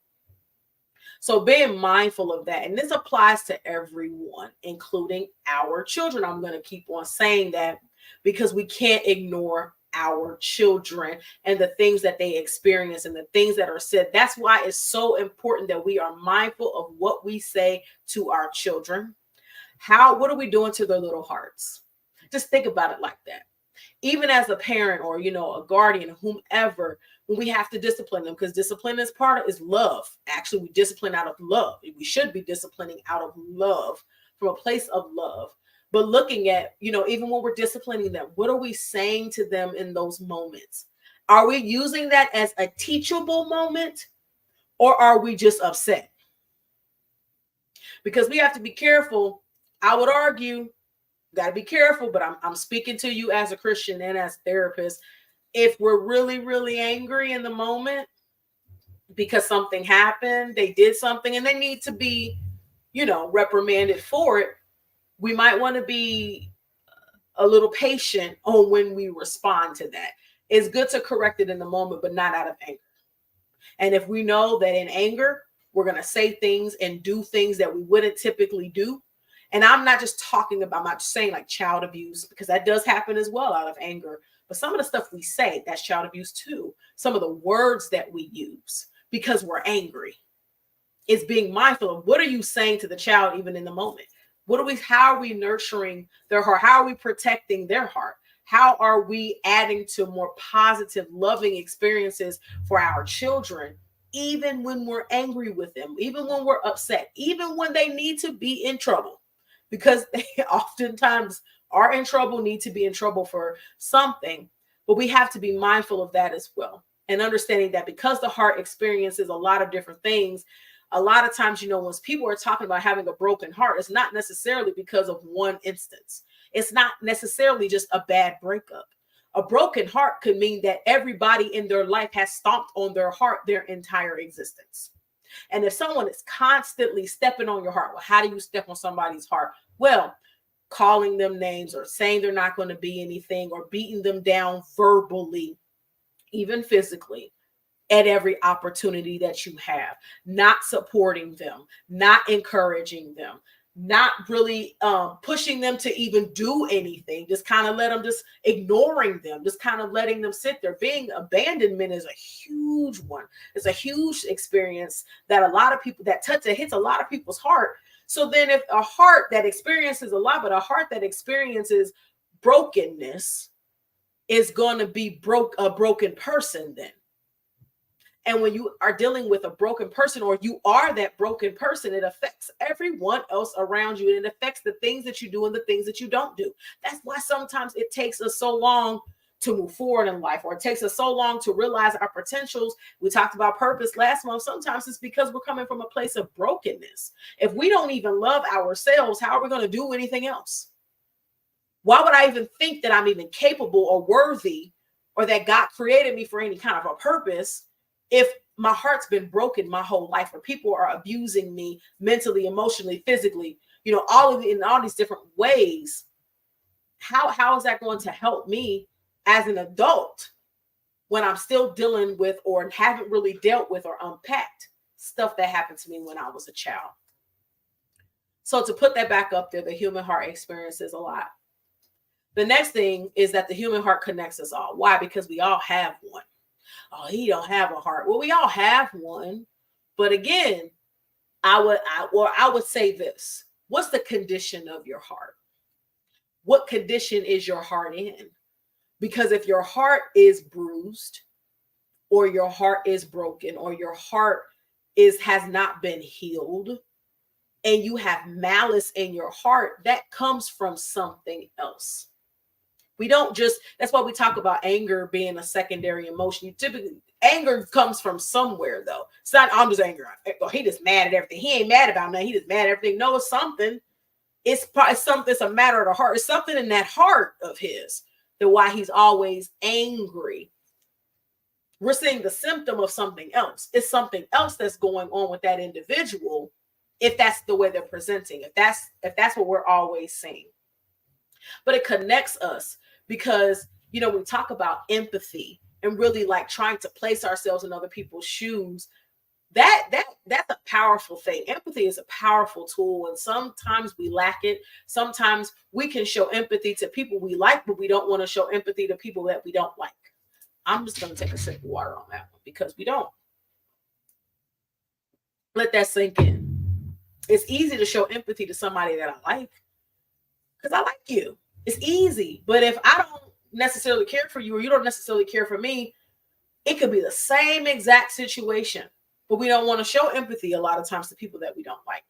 So being mindful of that, and this applies to everyone, including our children. I'm going to keep on saying that because we can't ignore our children and the things that they experience and the things that are said. That's why it's so important that we are mindful of what we say to our children. What are we doing to their little hearts? Just think about it like that. Even as a parent or, a guardian, whomever, when we have to discipline them, because discipline is love. Actually, we discipline out of love. We should be disciplining out of love, from a place of love. But looking at, even when we're disciplining them, what are we saying to them in those moments? Are we using that as a teachable moment, or are we just upset? Because we have to be careful. I would argue, got to be careful, but I'm speaking to you as a Christian and as a therapist. If we're really, really angry in the moment because something happened, they did something, and they need to be, reprimanded for it, we might want to be a little patient on when we respond to that. It's good to correct it in the moment, but not out of anger. And if we know that in anger, we're going to say things and do things that we wouldn't typically do. And I'm not just talking about, I'm not just saying like child abuse, because that does happen as well out of anger. But some of the stuff we say, that's child abuse too. Some of the words that we use because we're angry. It's being mindful of what are you saying to the child even in the moment? How are we nurturing their heart? How are we protecting their heart? How are we adding to more positive, loving experiences for our children, even when we're angry with them, even when we're upset, even when they need to be in trouble? Because they oftentimes are in trouble, need to be in trouble for something. But we have to be mindful of that as well. And understanding that because the heart experiences a lot of different things, a lot of times, when people are talking about having a broken heart, it's not necessarily because of one instance. It's not necessarily just a bad breakup. A broken heart could mean that everybody in their life has stomped on their heart their entire existence. And if someone is constantly stepping on your heart, well, how do you step on somebody's heart? Well, calling them names or saying they're not going to be anything or beating them down verbally, even physically, at every opportunity that you have, not supporting them, not encouraging them, not really pushing them to even do anything, just kind of just ignoring them, just kind of letting them sit there. Being abandonment is a huge one. It's a huge experience that hits a lot of people's heart. So then if a heart that experiences a lot, but a heart that experiences brokenness is going to be a broken person then. And when you are dealing with a broken person, or you are that broken person, it affects everyone else around you. And it affects the things that you do and the things that you don't do. That's why sometimes it takes us so long to move forward in life, or it takes us so long to realize our potentials. We talked about purpose last month. Sometimes it's because we're coming from a place of brokenness. If we don't even love ourselves, how are we going to do anything else? Why would I even think that I'm even capable or worthy, or that God created me for any kind of a purpose, if my heart's been broken my whole life, or people are abusing me mentally, emotionally, physically, all of it in all these different ways? How is that going to help me as an adult when I'm still dealing with, or haven't really dealt with or unpacked stuff that happened to me when I was a child? So to put that back up there, the human heart experiences a lot. The next thing is that the human heart connects us all. Why? Because we all have one. Oh, he don't have a heart. Well, we all have one. But again, I would say this. What's the condition of your heart? What condition is your heart in? Because if your heart is bruised, or your heart is broken, or your heart has not been healed, and you have malice in your heart, that comes from something else. We don't that's why we talk about anger being a secondary emotion. Typically, anger comes from somewhere, though. It's not, I'm just angry. Oh, he just mad at everything. He ain't mad about nothing. He just mad at everything. No, it's something. It's something. It's a matter of the heart. It's something in that heart of his that why he's always angry. We're seeing the symptom of something else. It's something else that's going on with that individual, if that's the way they're presenting. If that's what we're always seeing. But it connects us because, we talk about empathy and really like trying to place ourselves in other people's shoes. That's a powerful thing. Empathy is a powerful tool, and sometimes we lack it. Sometimes we can show empathy to people we like, but we don't want to show empathy to people that we don't like. I'm just going to take a sip of water on that one because we don't. Let that sink in. It's easy to show empathy to somebody that I like because I like you. It's easy. But if I don't necessarily care for you or you don't necessarily care for me, it could be the same exact situation. But we don't want to show empathy a lot of times to people that we don't like.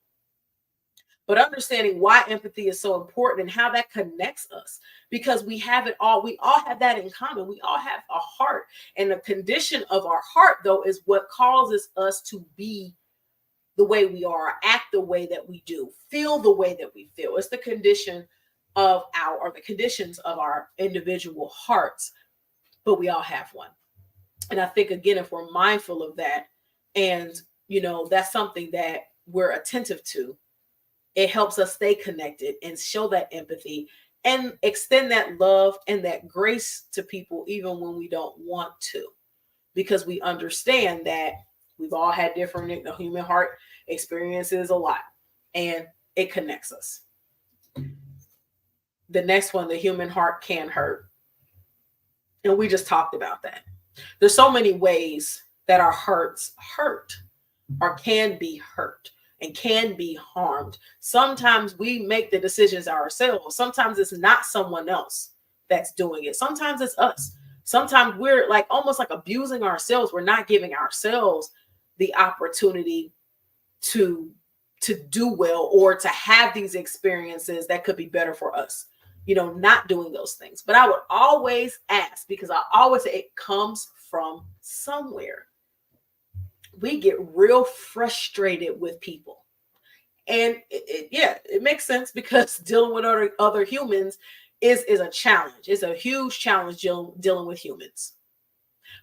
But understanding why empathy is so important and how that connects us, because we have it all. We all have that in common. We all have a heart. And the condition of our heart, though, is what causes us to be the way we are, act the way that we do, feel the way that we feel. It's the condition of the conditions of our individual hearts, but we all have one. And I think, again, if we're mindful of that, and, that's something that we're attentive to, it helps us stay connected and show that empathy and extend that love and that grace to people, even when we don't want to, because we understand that we've all had different, the human heart experiences a lot, and it connects us. The next one, the human heart can hurt. And we just talked about that. There's so many ways that our hearts hurt or can be hurt and can be harmed. Sometimes we make the decisions ourselves. Sometimes it's not someone else that's doing it. Sometimes it's us. Sometimes we're like almost like abusing ourselves. We're not giving ourselves the opportunity to do well or to have these experiences that could be better for us. Not doing those things. But I would always ask, because I always say it comes from somewhere. We get real frustrated with people. And it makes sense, because dealing with other humans is a challenge. It's a huge challenge dealing with humans.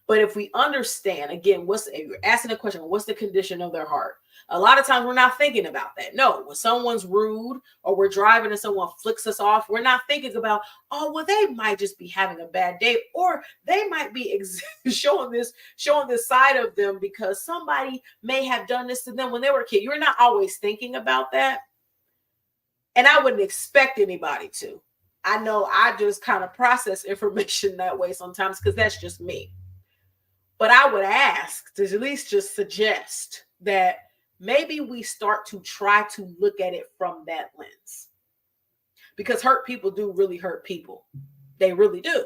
But if we understand, again, if you're asking a question, what's the condition of their heart? A lot of times we're not thinking about that. No, when someone's rude or we're driving and someone flicks us off, we're not thinking about, oh, well, they might just be having a bad day, or they might be showing this side of them because somebody may have done this to them when they were a kid. You're not always thinking about that. And I wouldn't expect anybody to. I know I just kind of process information that way sometimes because that's just me. But I would ask to at least just suggest that maybe we start to try to look at it from that lens, because hurt people do really hurt people. They really do.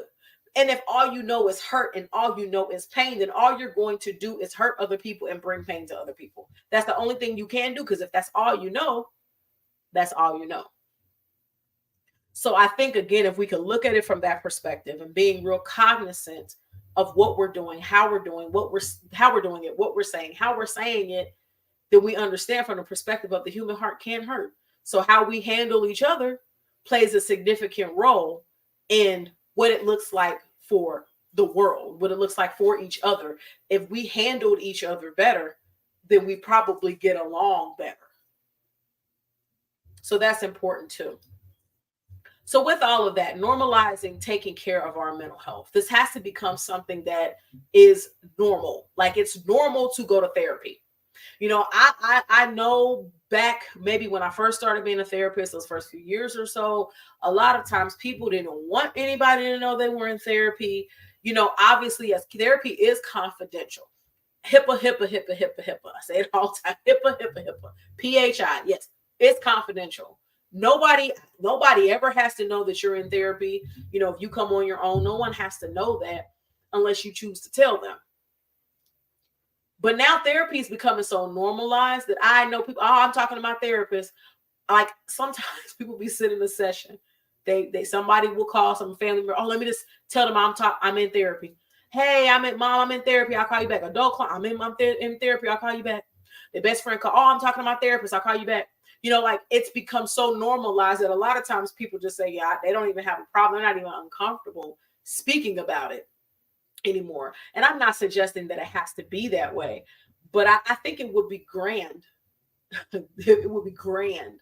And if all you know is hurt and all you know is pain, then all you're going to do is hurt other people and bring pain to other people. That's the only thing you can do, because if that's all you know, that's all you know. So I think, again, if we can look at it from that perspective and being real cognizant of what we're doing, how we're doing, how we're doing it, what we're saying, how we're saying it, then we understand from the perspective of the human heart can hurt. So how we handle each other plays a significant role in what it looks like for the world, what it looks like for each other. If we handled each other better, then we probably get along better. So that's important too. So with all of that, normalizing taking care of our mental health, this has to become something that is normal. Like, it's normal to go to therapy. I know back maybe when I first started being a therapist, those first few years or so, a lot of times people didn't want anybody to know they were in therapy. Obviously, as therapy is confidential. HIPAA. I say it all the time. HIPAA. PHI. Yes, it's confidential. Nobody ever has to know that you're in therapy. If you come on your own, no one has to know that unless you choose to tell them. But now therapy is becoming so normalized that I know people, I'm talking to my therapist. Like, sometimes people be sitting in a session. Somebody will call some family member. Oh, let me just tell them I'm in therapy. Hey, I'm in therapy. I'll call you back. Adult client, I'm in therapy. I'll call you back. The best friend call. Oh, I'm talking to my therapist. I'll call you back. Like, it's become so normalized that a lot of times people just say, yeah, they don't even have a problem. They're not even uncomfortable speaking about it anymore. And I'm not suggesting that it has to be that way, but I think it would be grand. It would be grand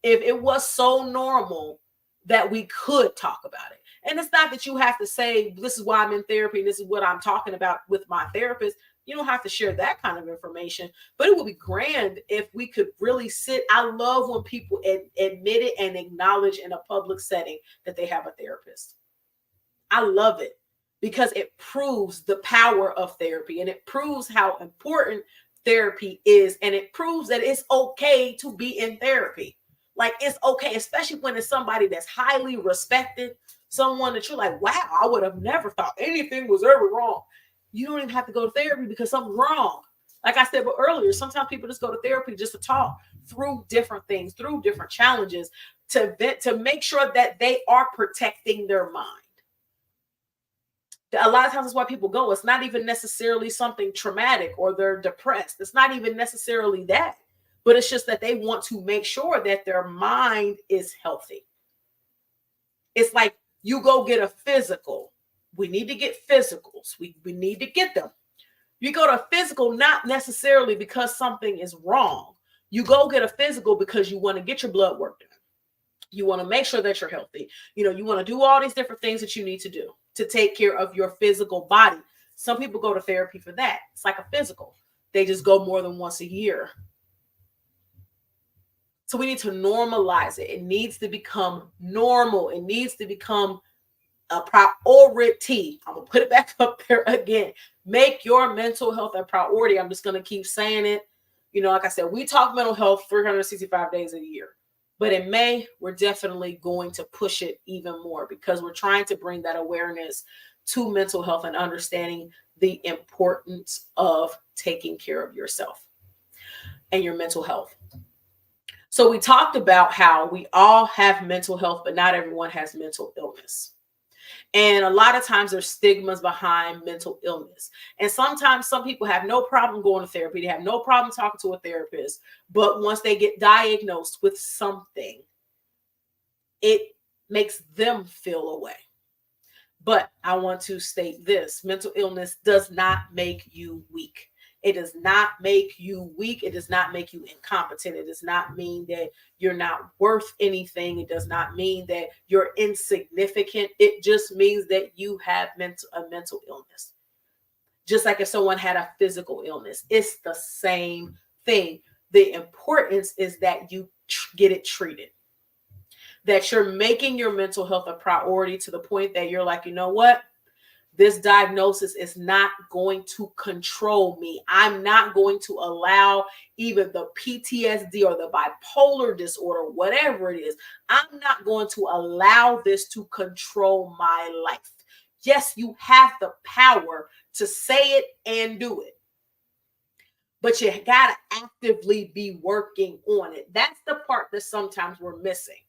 if it was so normal that we could talk about it. And it's not that you have to say, this is why I'm in therapy, and this is what I'm talking about with my therapist. You don't have to share that kind of information, but it would be grand if we could really sit. I love when people admit it and acknowledge in a public setting that they have a therapist. I love it because it proves the power of therapy, and it proves how important therapy is, and it proves that it's okay to be in therapy. Like, it's okay, especially when it's somebody that's highly respected, someone that you're like, wow, I would have never thought anything was ever wrong. You don't even have to go to therapy because something's wrong. Like I said earlier, sometimes people just go to therapy just to talk through different things, through different challenges, to make sure that they are protecting their mind. A lot of times that's why people go. It's not even necessarily something traumatic or they're depressed. It's not even necessarily that, but it's just that they want to make sure that their mind is healthy. It's like you go get a physical. We need to get physicals. We need to get them. You go to a physical, not necessarily because something is wrong. You go get a physical because you want to get your blood work done. You want to make sure that you're healthy. You want to do all these different things that you need to do to take care of your physical body. Some people go to therapy for that. It's like a physical. They just go more than once a year. So we need to normalize it. It needs to become normal. It needs to become a priority. I'm going to put it back up there again. Make your mental health a priority. I'm just going to keep saying it. Like I said, we talk mental health 365 days a year. But in May, we're definitely going to push it even more because we're trying to bring that awareness to mental health and understanding the importance of taking care of yourself and your mental health. So we talked about how we all have mental health, but not everyone has mental illness. And a lot of times there's stigmas behind mental illness. And sometimes some people have no problem going to therapy. They have no problem talking to a therapist. But once they get diagnosed with something, it makes them feel away. But I want to state this: mental illness does not make you weak. It does not make you weak. It does not make you incompetent. It does not mean that you're not worth anything. It does not mean that you're insignificant. It just means that you have a mental illness. Just like if someone had a physical illness, it's the same thing. The importance is that you get it treated, that you're making your mental health a priority to the point that you're like, you know what? This diagnosis is not going to control me. I'm not going to allow even the PTSD or the bipolar disorder, whatever it is. I'm not going to allow this to control my life. Yes, you have the power to say it and do it, but you got to actively be working on it. That's the part that sometimes we're missing.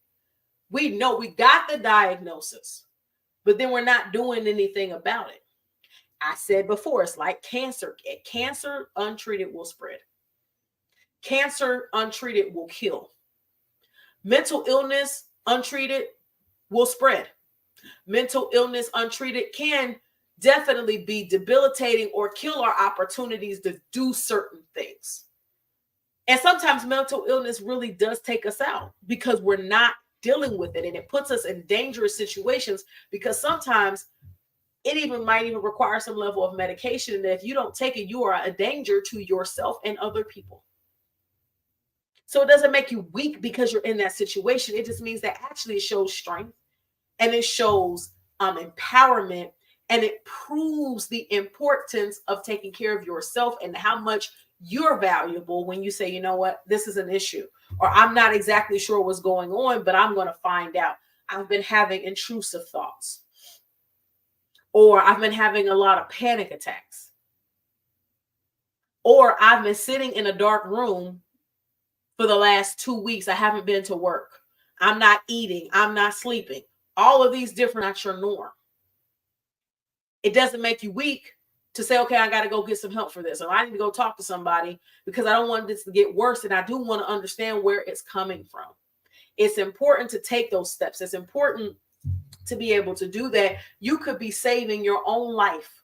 We know we got the diagnosis, but then we're not doing anything about it. I said before, it's like cancer. Cancer untreated will spread. Cancer untreated will kill. Mental illness untreated will spread. Mental illness untreated can definitely be debilitating or kill our opportunities to do certain things. And sometimes mental illness really does take us out because we're not dealing with it, and it puts us in dangerous situations because sometimes it might even require some level of medication, and if you don't take it, you are a danger to yourself and other people. So it doesn't make you weak because you're in that situation. It just means that actually it shows strength, and it shows empowerment, and it proves the importance of taking care of yourself and how much you're valuable when you say, you know what, this is an issue, or I'm not exactly sure what's going on, but I'm going to find out. I've been having intrusive thoughts, or I've been having a lot of panic attacks, or I've been sitting in a dark room for the last 2 weeks. I haven't been to work. I'm not eating. I'm not sleeping. All of these different, not your norm. It doesn't make you weak to say, okay, I got to go get some help for this, or I need to go talk to somebody because I don't want this to get worse, and I do want to understand where it's coming from. It's important to take those steps. It's important to be able to do that. You could be saving your own life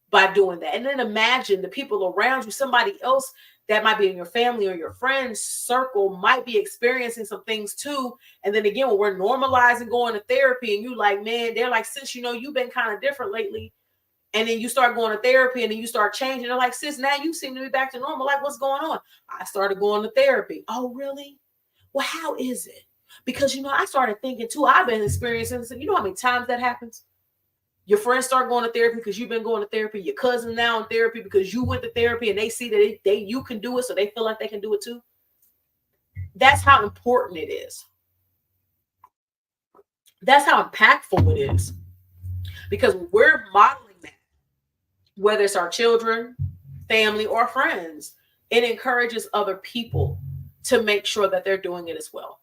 by doing that. And then imagine the people around you, somebody else that might be in your family or your friends circle might be experiencing some things too. And then again, when we're normalizing going to therapy and you like, man, they're like, sis, you've been kind of different lately. And then you start going to therapy and then you start changing. They're like, sis, now you seem to be back to normal. Like, what's going on? I started going to therapy. Oh, really? Well, how is it? Because, I started thinking too, I've been experiencing, you know how many times that happens? Your friends start going to therapy because you've been going to therapy. Your cousin now in therapy because you went to therapy and they see that you can do it, so they feel like they can do it too. That's how important it is. That's how impactful it is. Because we're modeling that, whether it's our children, family, or friends, it encourages other people to make sure that they're doing it as well.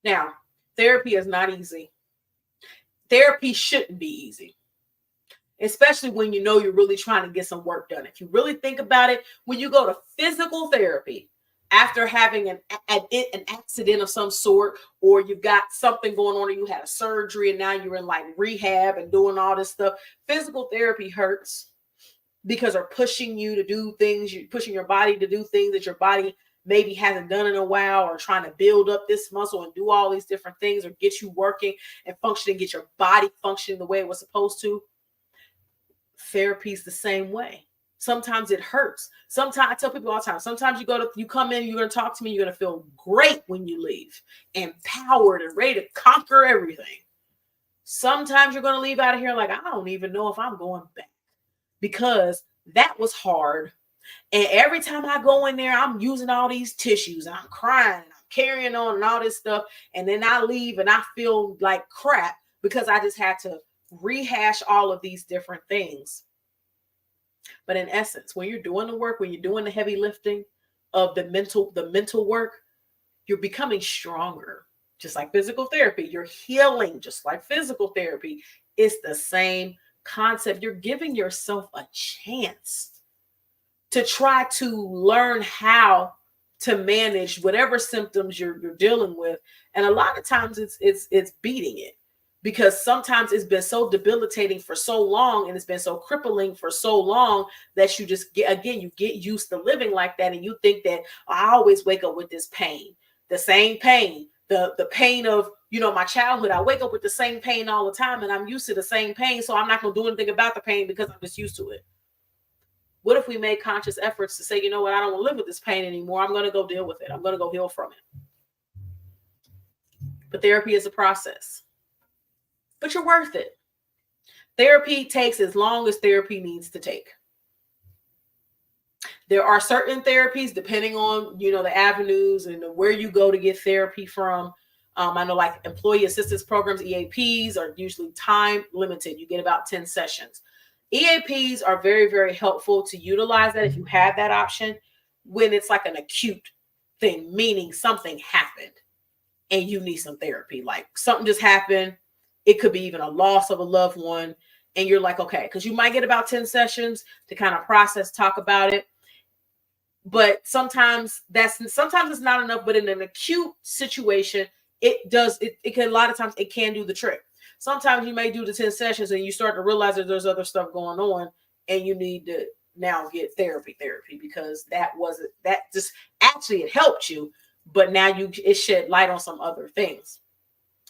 Now, therapy is not easy. Therapy shouldn't be easy, especially when you're really trying to get some work done. If you really think about it, when you go to physical therapy after having an accident of some sort, or you've got something going on, or you had a surgery and now you're in like rehab and doing all this stuff, physical therapy hurts because they're pushing you to do things, you're pushing your body to do things that your body maybe hasn't done in a while, or trying to build up this muscle and do all these different things, or get you working and functioning, get your body functioning the way it was supposed to. Therapy's the same way. Sometimes it hurts. Sometimes I tell people all the time, sometimes you come in, you're going to talk to me, you're going to feel great when you leave, empowered and ready to conquer everything. Sometimes you're going to leave out of here like, I don't even know if I'm going back, because that was hard. And every time I go in there, I'm using all these tissues, and I'm crying, and I'm carrying on and all this stuff. And then I leave and I feel like crap because I just had to rehash all of these different things. But in essence, when you're doing the work, when you're doing the heavy lifting of the mental work, you're becoming stronger. Just like physical therapy, you're healing just like physical therapy. It's the same concept. You're giving yourself a chance to try to learn how to manage whatever symptoms you're dealing with. And a lot of times it's beating it, because sometimes it's been so debilitating for so long, and it's been so crippling for so long, that you just get used to living like that. And you think that, I always wake up with this pain, the same pain, the pain of, my childhood. I wake up with the same pain all the time, and I'm used to the same pain. So I'm not going to do anything about the pain because I'm just used to it. What if we made conscious efforts to say, you know what, I don't want to live with this pain anymore. I'm going to go deal with it. I'm going to go heal from it. But therapy is a process. But you're worth it. Therapy takes as long as therapy needs to take. There are certain therapies, depending on, the avenues and where you go to get therapy from. I know like employee assistance programs, EAPs, are usually time limited. You get about 10 sessions. EAPs are very, very helpful to utilize that if you have that option when it's like an acute thing, meaning something happened and you need some therapy. Like something just happened. It could be even a loss of a loved one. And you're like, okay, because you might get about 10 sessions to kind of process, talk about it. But sometimes it's not enough. But in an acute situation, it can, a lot of times it can do the trick. Sometimes you may do the 10 sessions and you start to realize that there's other stuff going on, and you need to now get therapy because that just actually it helped you, but now it shed light on some other things.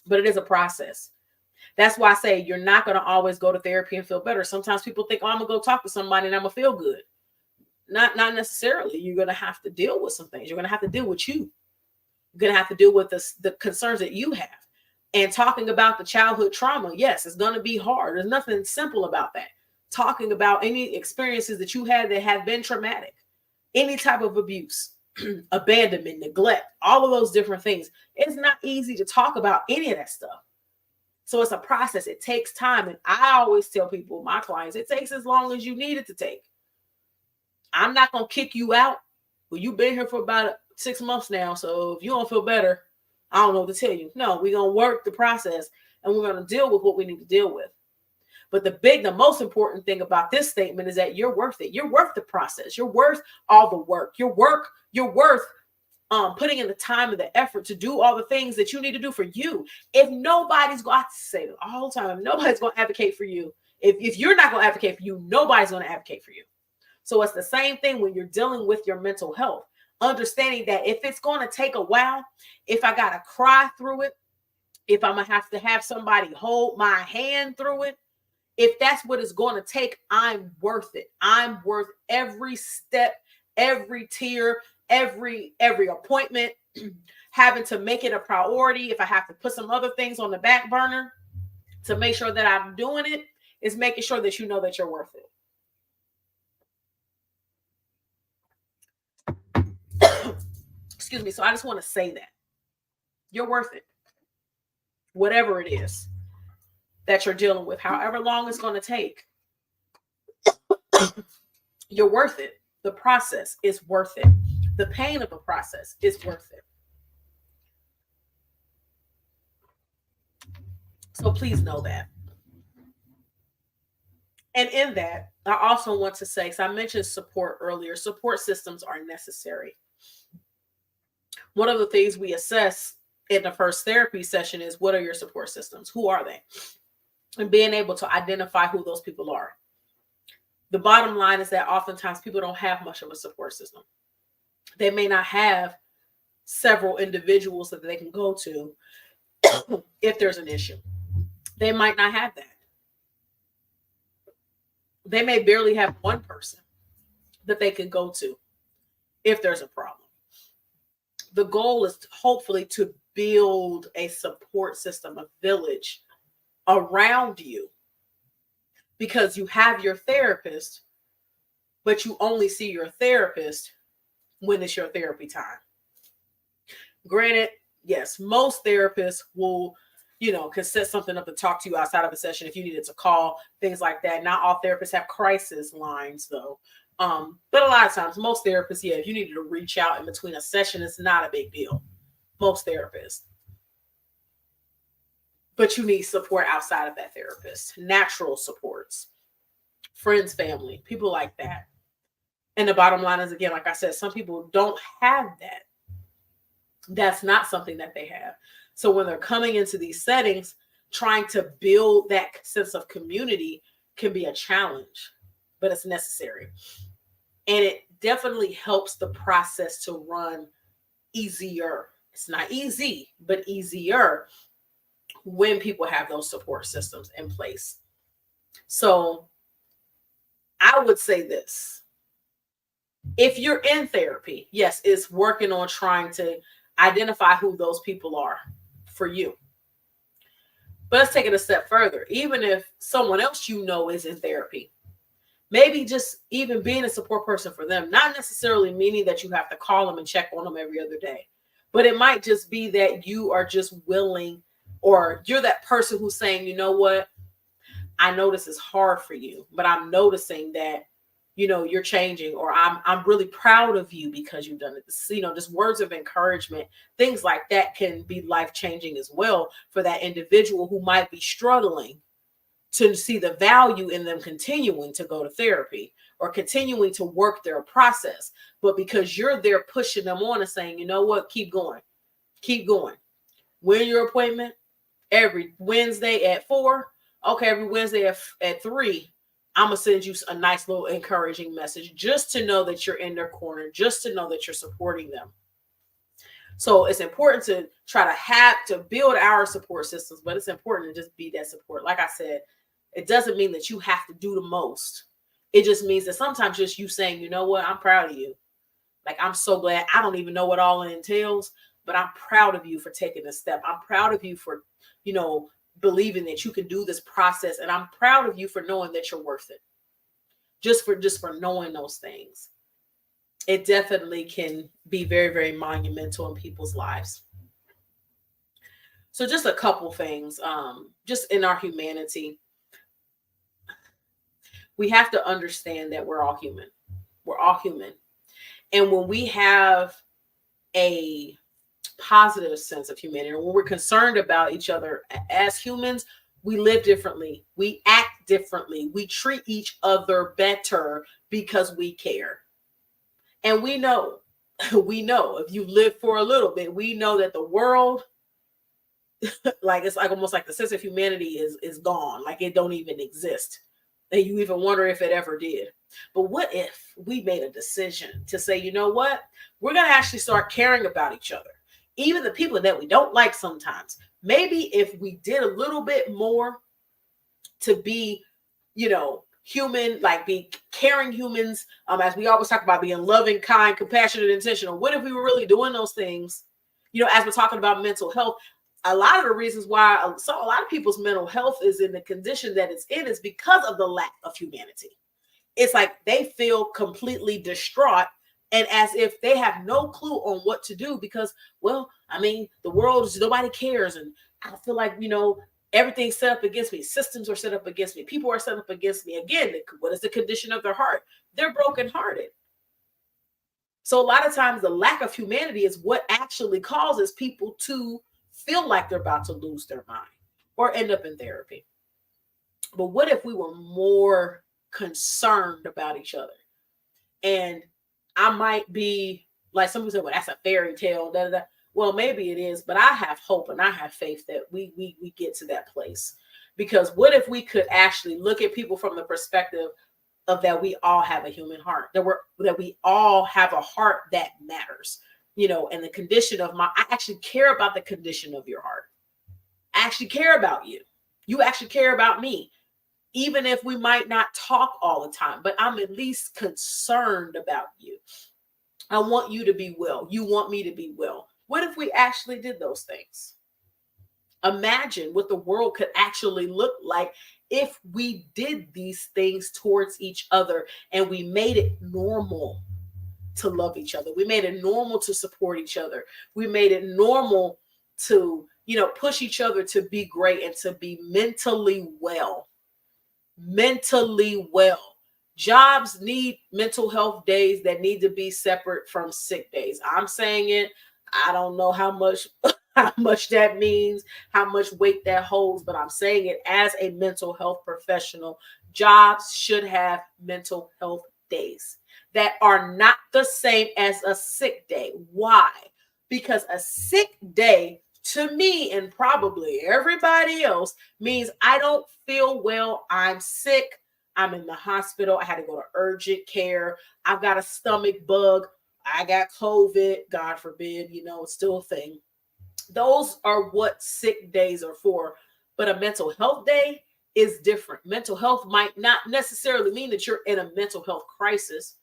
But it is a process. That's why I say you're not going to always go to therapy and feel better. Sometimes people think, I'm going to go talk to somebody and I'm going to feel good. Not necessarily. You're going to have to deal with some things. You're going to have to deal with you. You're going to have to deal with the concerns that you have. And talking about the childhood trauma, yes, it's going to be hard. There's nothing simple about that. Talking about any experiences that you had that have been traumatic, any type of abuse, abandonment, neglect, all of those different things. It's not easy to talk about any of that stuff. So it's a process. It takes time. And I always tell people, my clients, it takes as long as you need it to take. I'm not going to kick you out. Well, you've been here for about 6 months now. So if you don't feel better, I don't know what to tell you. No, we're going to work the process and we're going to deal with what we need to deal with. But the most important thing about this statement is that you're worth it. You're worth the process. You're worth all the work. You're worth putting in the time and the effort to do all the things that you need to do for you. If nobody's going to say it all the time, nobody's going to advocate for you. If you're not going to advocate for you, nobody's going to advocate for you. So it's the same thing when you're dealing with your mental health. Understanding that if it's going to take a while, if I got to cry through it, if I'm going to have somebody hold my hand through it, if that's what it's going to take, I'm worth it. I'm worth every step, every tear, every appointment, having to make it a priority. If I have to put some other things on the back burner to make sure that I'm doing it, is making sure that you know that you're worth it. Excuse me. So I just want to say that you're worth it. Whatever it is that you're dealing with, however long it's going to take, you're worth it. The process is worth it. The pain of the process is worth it. So please know that. And in that, I also want to say, because I mentioned support earlier, support systems are necessary. One of the things we assess in the first therapy session is, what are your support systems? Who are they? And being able to identify who those people are. The bottom line is that oftentimes people don't have much of a support system. They may not have several individuals that they can go to if there's an issue. They might not have that. They may barely have one person that they can go to if there's a problem. The goal is hopefully to build a support system, a village around you, because you have your therapist, but you only see your therapist when it's your therapy time. Granted, yes, most therapists will, can set something up to talk to you outside of a session if you needed to call, things like that. Not all therapists have crisis lines, though. But a lot of times, most therapists, if you needed to reach out in between a session, it's not a big deal. Most therapists. But you need support outside of that therapist. Natural supports. Friends, family, people like that. And the bottom line is, again, like I said, some people don't have that. That's not something that they have. So when they're coming into these settings, trying to build that sense of community can be a challenge, but it's necessary. And it definitely helps the process to run easier. It's not easy, but easier when people have those support systems in place. So I would say this. If you're in therapy, yes, it's working on trying to identify who those people are for you. But let's take it a step further. Even if someone else is in therapy, maybe just even being a support person for them, not necessarily meaning that you have to call them and check on them every other day, but it might just be that you are just willing, or you're that person who's saying, you know what, I know this is hard for you, but I'm noticing that, you're changing, or I'm really proud of you because you've done it. Just words of encouragement, things like that can be life-changing as well for that individual who might be struggling to see the value in them continuing to go to therapy or continuing to work their process. But because you're there pushing them on and saying, you know what, keep going. When your appointment, every Wednesday at 4, okay, every Wednesday at 3, I'm going to send you a nice little encouraging message just to know that you're in their corner, just to know that you're supporting them. So it's important to try to build our support systems, but it's important to just be that support. Like I said, it doesn't mean that you have to do the most. It just means that sometimes just you saying, you know what, I'm proud of you. Like, I'm so glad. I don't even know what all it entails, but I'm proud of you for taking this step. I'm proud of you for, believing that you can do this process. And I'm proud of you for knowing that you're worth it. Just for knowing those things. It definitely can be very, very monumental in people's lives. So just a couple things, just in our humanity, we have to understand that we're all human. We're all human. And when we have a positive sense of humanity, when we're concerned about each other as humans, we live differently. We act differently. We treat each other better because we care. And we know if you live for a little bit, we know that the world, it's like almost like the sense of humanity is gone. Like it don't even exist. And you even wonder if it ever did. But what if we made a decision to say, you know what? We're going to actually start caring about each other. Even the people that we don't like sometimes. Maybe if we did a little bit more to be human, like be caring humans, as we always talk about, being loving, kind, compassionate, intentional. What if we were really doing those things? As we're talking about mental health, a lot of the reasons why a lot of people's mental health is in the condition that it's in is because of the lack of humanity. It's like they feel completely distraught and as if they have no clue on what to do because, well, I mean, the world is, nobody cares. And I feel like, everything's set up against me. Systems are set up against me. People are set up against me. Again, what is the condition of their heart? They're brokenhearted. So a lot of times the lack of humanity is what actually causes people to feel like they're about to lose their mind or end up in therapy. But what if we were more concerned about each other? And I might be like some people say, well, that's a fairy tale. Da, da, da. Well, maybe it is, but I have hope and I have faith that we get to that place. Because what if we could actually look at people from the perspective of that we all have a human heart, that we all have a heart that matters, and the condition of I actually care about the condition of your heart. I actually care about you. You actually care about me. Even if we might not talk all the time, but I'm at least concerned about you. I want you to be well. You want me to be well. What if we actually did those things? Imagine what the world could actually look like if we did these things towards each other and we made it normal to love each other. We made it normal to support each other. We made it normal to, push each other to be great and to be mentally well. Mentally well. Jobs need mental health days that need to be separate from sick days. I'm saying it. I don't know how much that means, how much weight that holds, but I'm saying it as a mental health professional. Jobs should have mental health days that are not the same as a sick day. Why? Because a sick day, to me and probably everybody else, means I don't feel well. I'm sick. I'm in the hospital. I had to go to urgent care. I've got a stomach bug. I got COVID. God forbid, it's still a thing. Those are what sick days are for. But a mental health day is different. Mental health might not necessarily mean that you're in a mental health crisis.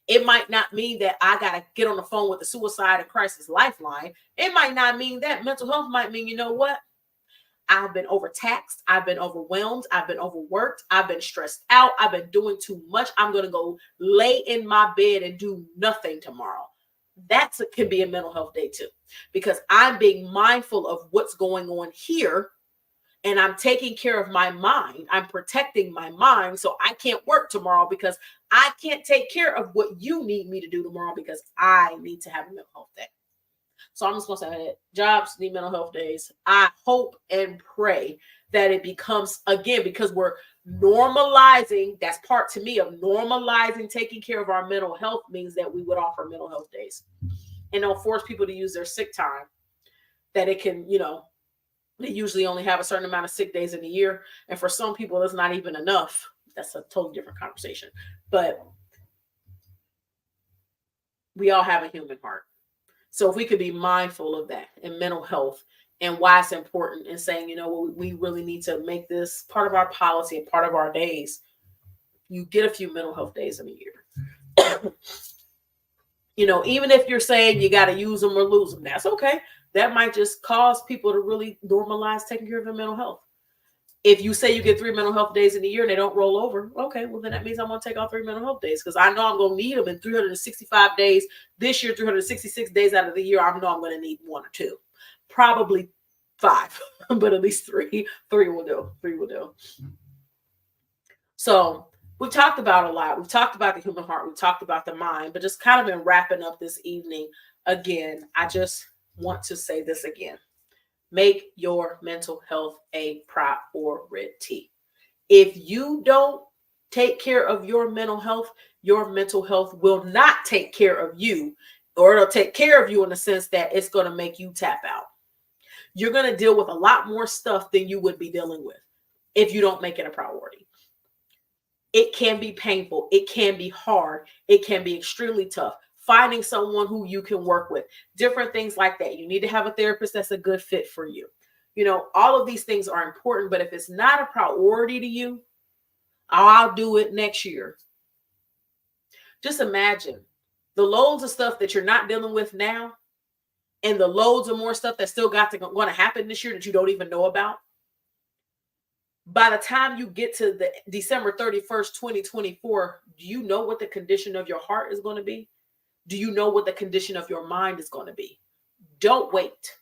It might not mean that I got to get on the phone with the Suicide and Crisis Lifeline. It might not mean that. Mental health might mean, you know what? I've been overtaxed. I've been overwhelmed. I've been overworked. I've been stressed out. I've been doing too much. I'm going to go lay in my bed and do nothing tomorrow. That can be a mental health day too, because I'm being mindful of what's going on here and I'm taking care of my mind. I'm protecting my mind so I can't work tomorrow because I can't take care of what you need me to do tomorrow because I need to have a mental health day. So I'm just going to say that jobs need mental health days. I hope and pray that it becomes, again, because we're normalizing, that's part to me of normalizing taking care of our mental health, means that we would offer mental health days and don't force people to use their sick time, that it can, they usually only have a certain amount of sick days in a year. And for some people, that's not even enough. That's a totally different conversation. But we all have a human heart. So if we could be mindful of that and mental health and why it's important, and saying, we really need to make this part of our policy and part of our days. You get a few mental health days in a year. Even if you're saying you got to use them or lose them, that's okay. That might just cause people to really normalize taking care of their mental health. If you say you get 3 mental health days in a year and they don't roll over, okay, well, then that means I'm going to take all 3 mental health days because I know I'm going to need them in 365 days this year, 366 days out of the year. I know I'm going to need 1 or 2, probably 5, but at least 3. 3 will do. 3 will do. So we've talked about a lot. We've talked about the human heart. We've talked about the mind, but just kind of in wrapping up this evening, again, I just want to say this again. Make your mental health a priority. If you don't take care of your mental health will not take care of you, or it'll take care of you in the sense that it's going to make you tap out. You're going to deal with a lot more stuff than you would be dealing with if you don't make it a priority. It can be painful. It can be hard. It can be extremely tough. Finding someone who you can work with, different things like that. You need to have a therapist that's a good fit for you. All of these things are important, but if it's not a priority to you, I'll do it next year. Just imagine the loads of stuff that you're not dealing with now and the loads of more stuff that's still going to happen this year that you don't even know about. By the time you get to the December 31st, 2024, do you know what the condition of your heart is going to be? Do you know what the condition of your mind is going to be? Don't wait.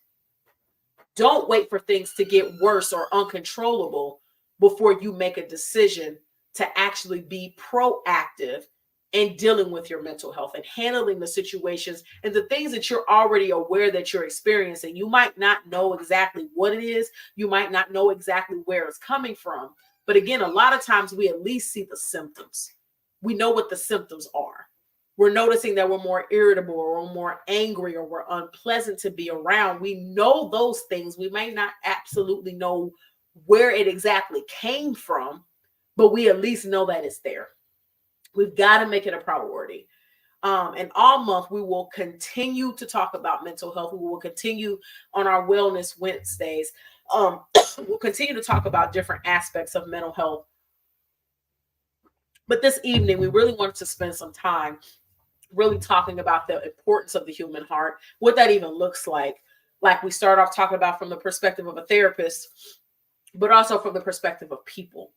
Don't wait for things to get worse or uncontrollable before you make a decision to actually be proactive in dealing with your mental health and handling the situations and the things that you're already aware that you're experiencing. You might not know exactly what it is. You might not know exactly where it's coming from. But again, a lot of times we at least see the symptoms. We know what the symptoms are. We're noticing that we're more irritable or we're more angry or we're unpleasant to be around. We know those things. We may not absolutely know where it exactly came from, but we at least know that it's there. We've got to make it a priority. And all month, we will continue to talk about mental health. We will continue on our Wellness Wednesdays. We'll continue to talk about different aspects of mental health. But this evening, we really wanted to spend some time really talking about the importance of the human heart, what that even looks like. Like we start off talking about from the perspective of a therapist, but also from the perspective of people.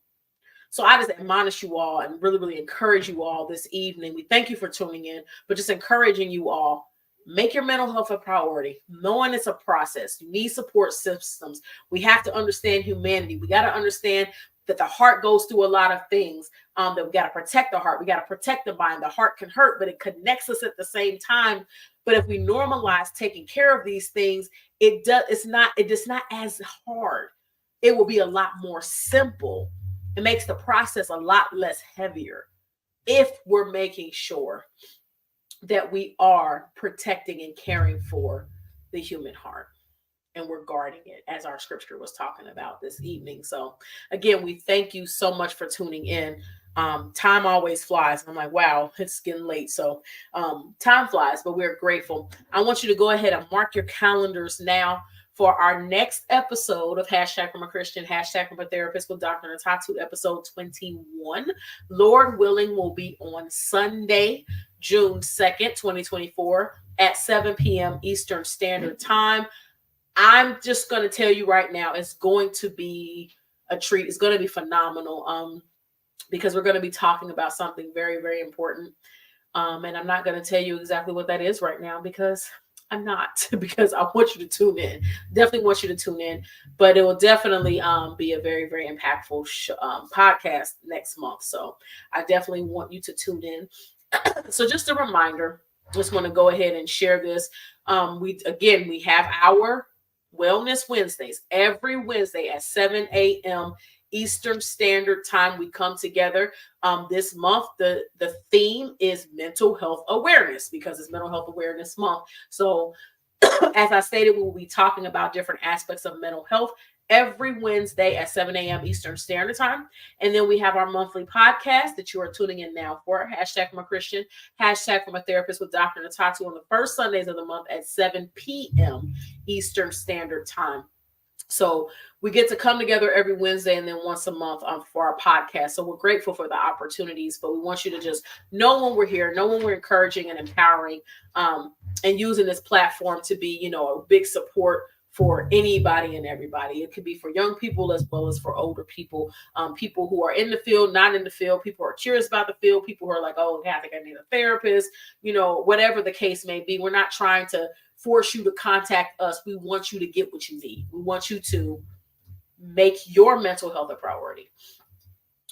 So I just admonish you all and really, really encourage you all this evening. We thank you for tuning in, but just encouraging you all, make your mental health a priority, knowing it's a process. You need support systems. We have to understand humanity. We got to understand that the heart goes through a lot of things, that we got to protect the heart. We got to protect the mind. The heart can hurt, but it connects us at the same time. But if we normalize taking care of these things, it's not as hard. It will be a lot more simple. It makes the process a lot less heavier if we're making sure that we are protecting and caring for the human heart and we're guarding it, as our scripture was talking about this evening. So again, we thank you so much for tuning in. Time always flies. And I'm like, wow, it's getting late. So time flies, but we're grateful. I want you to go ahead and mark your calendars now for our next episode of Hashtag from a Christian, Hashtag from a Therapist with Dr. Ntatu, episode 21. Lord willing, will be on Sunday, June 2nd, 2024 at 7 p.m. Eastern Standard Time. I'm just going to tell you right now, it's going to be a treat. It's going to be phenomenal because we're going to be talking about something very, very important. And I'm not going to tell you exactly what that is right now because I'm not, because I want you to tune in. Definitely want you to tune in, but it will definitely be a very, very impactful podcast next month. So I definitely want you to tune in. So just a reminder, just want to go ahead and share this. We have our Wellness Wednesdays every Wednesday at 7 a.m. Eastern Standard Time. We come together. This month, the theme is mental health awareness because it's Mental Health Awareness Month. So as I stated, we will be talking about different aspects of mental health every Wednesday at 7 a.m. Eastern Standard Time. And then we have our monthly podcast that you are tuning in now for, Hashtag from a Christian, Hashtag from a Therapist with Dr. Ntatu, on the first Sundays of the month at 7 p.m. Eastern Standard Time. So we get to come together every Wednesday and then once a month for our podcast. So we're grateful for the opportunities, but we want you to just know when we're here, know when we're encouraging and empowering, and using this platform to be, a big support for anybody and everybody. It could be for young people as well as for older people, people who are in the field, not in the field, people who are curious about the field, people who are like, oh, I think I need a therapist, whatever the case may be. We're not trying to force you to contact us. We want you to get what you need. We want you to make your mental health a priority.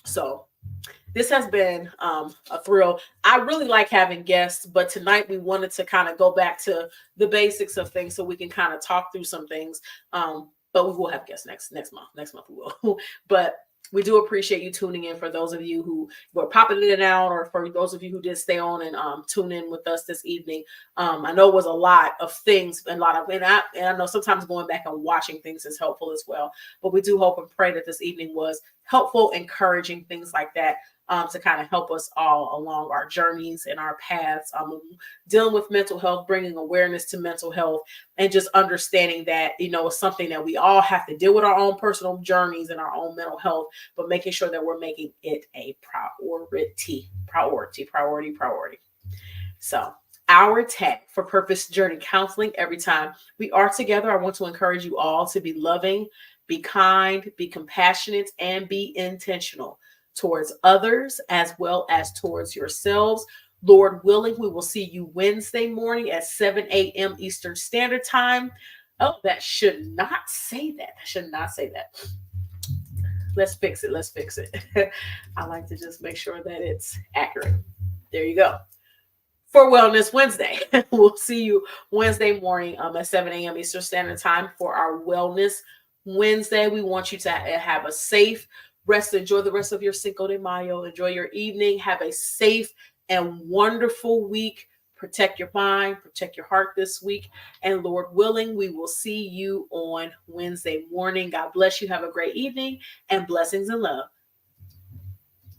So this has been a thrill. I really like having guests, but tonight we wanted to kind of go back to the basics of things so we can kind of talk through some things. But we will have guests next month. Next month we will. But we do appreciate you tuning in, for those of you who were popping in and out, or for those of you who did stay on and tune in with us this evening. I know it was a lot of things and I know sometimes going back and watching things is helpful as well. But we do hope and pray that this evening was helpful, encouraging, things like that. to kind of help us all along our journeys and our paths, dealing with mental health, bringing awareness to mental health, and just understanding that, it's something that we all have to deal with our own personal journeys and our own mental health, but making sure that we're making it a priority. So, our tag for Purpose Journey Counseling: every time we are together, I want to encourage you all to be loving, be kind, be compassionate, and be intentional towards others as well as towards yourselves. Lord willing, we will see you Wednesday morning at 7 a.m. Eastern Standard Time. Oh, that should not say that. That should not say that. Let's fix it. I like to just make sure that it's accurate. There you go. For Wellness Wednesday. We'll see you Wednesday morning at 7 a.m. Eastern Standard Time for our Wellness Wednesday. We want you to have a safe rest. Enjoy the rest of your Cinco de Mayo. Enjoy your evening. Have a safe and wonderful week. Protect your mind, protect your heart this week. And Lord willing, we will see you on Wednesday morning. God bless you. Have a great evening, and blessings and love.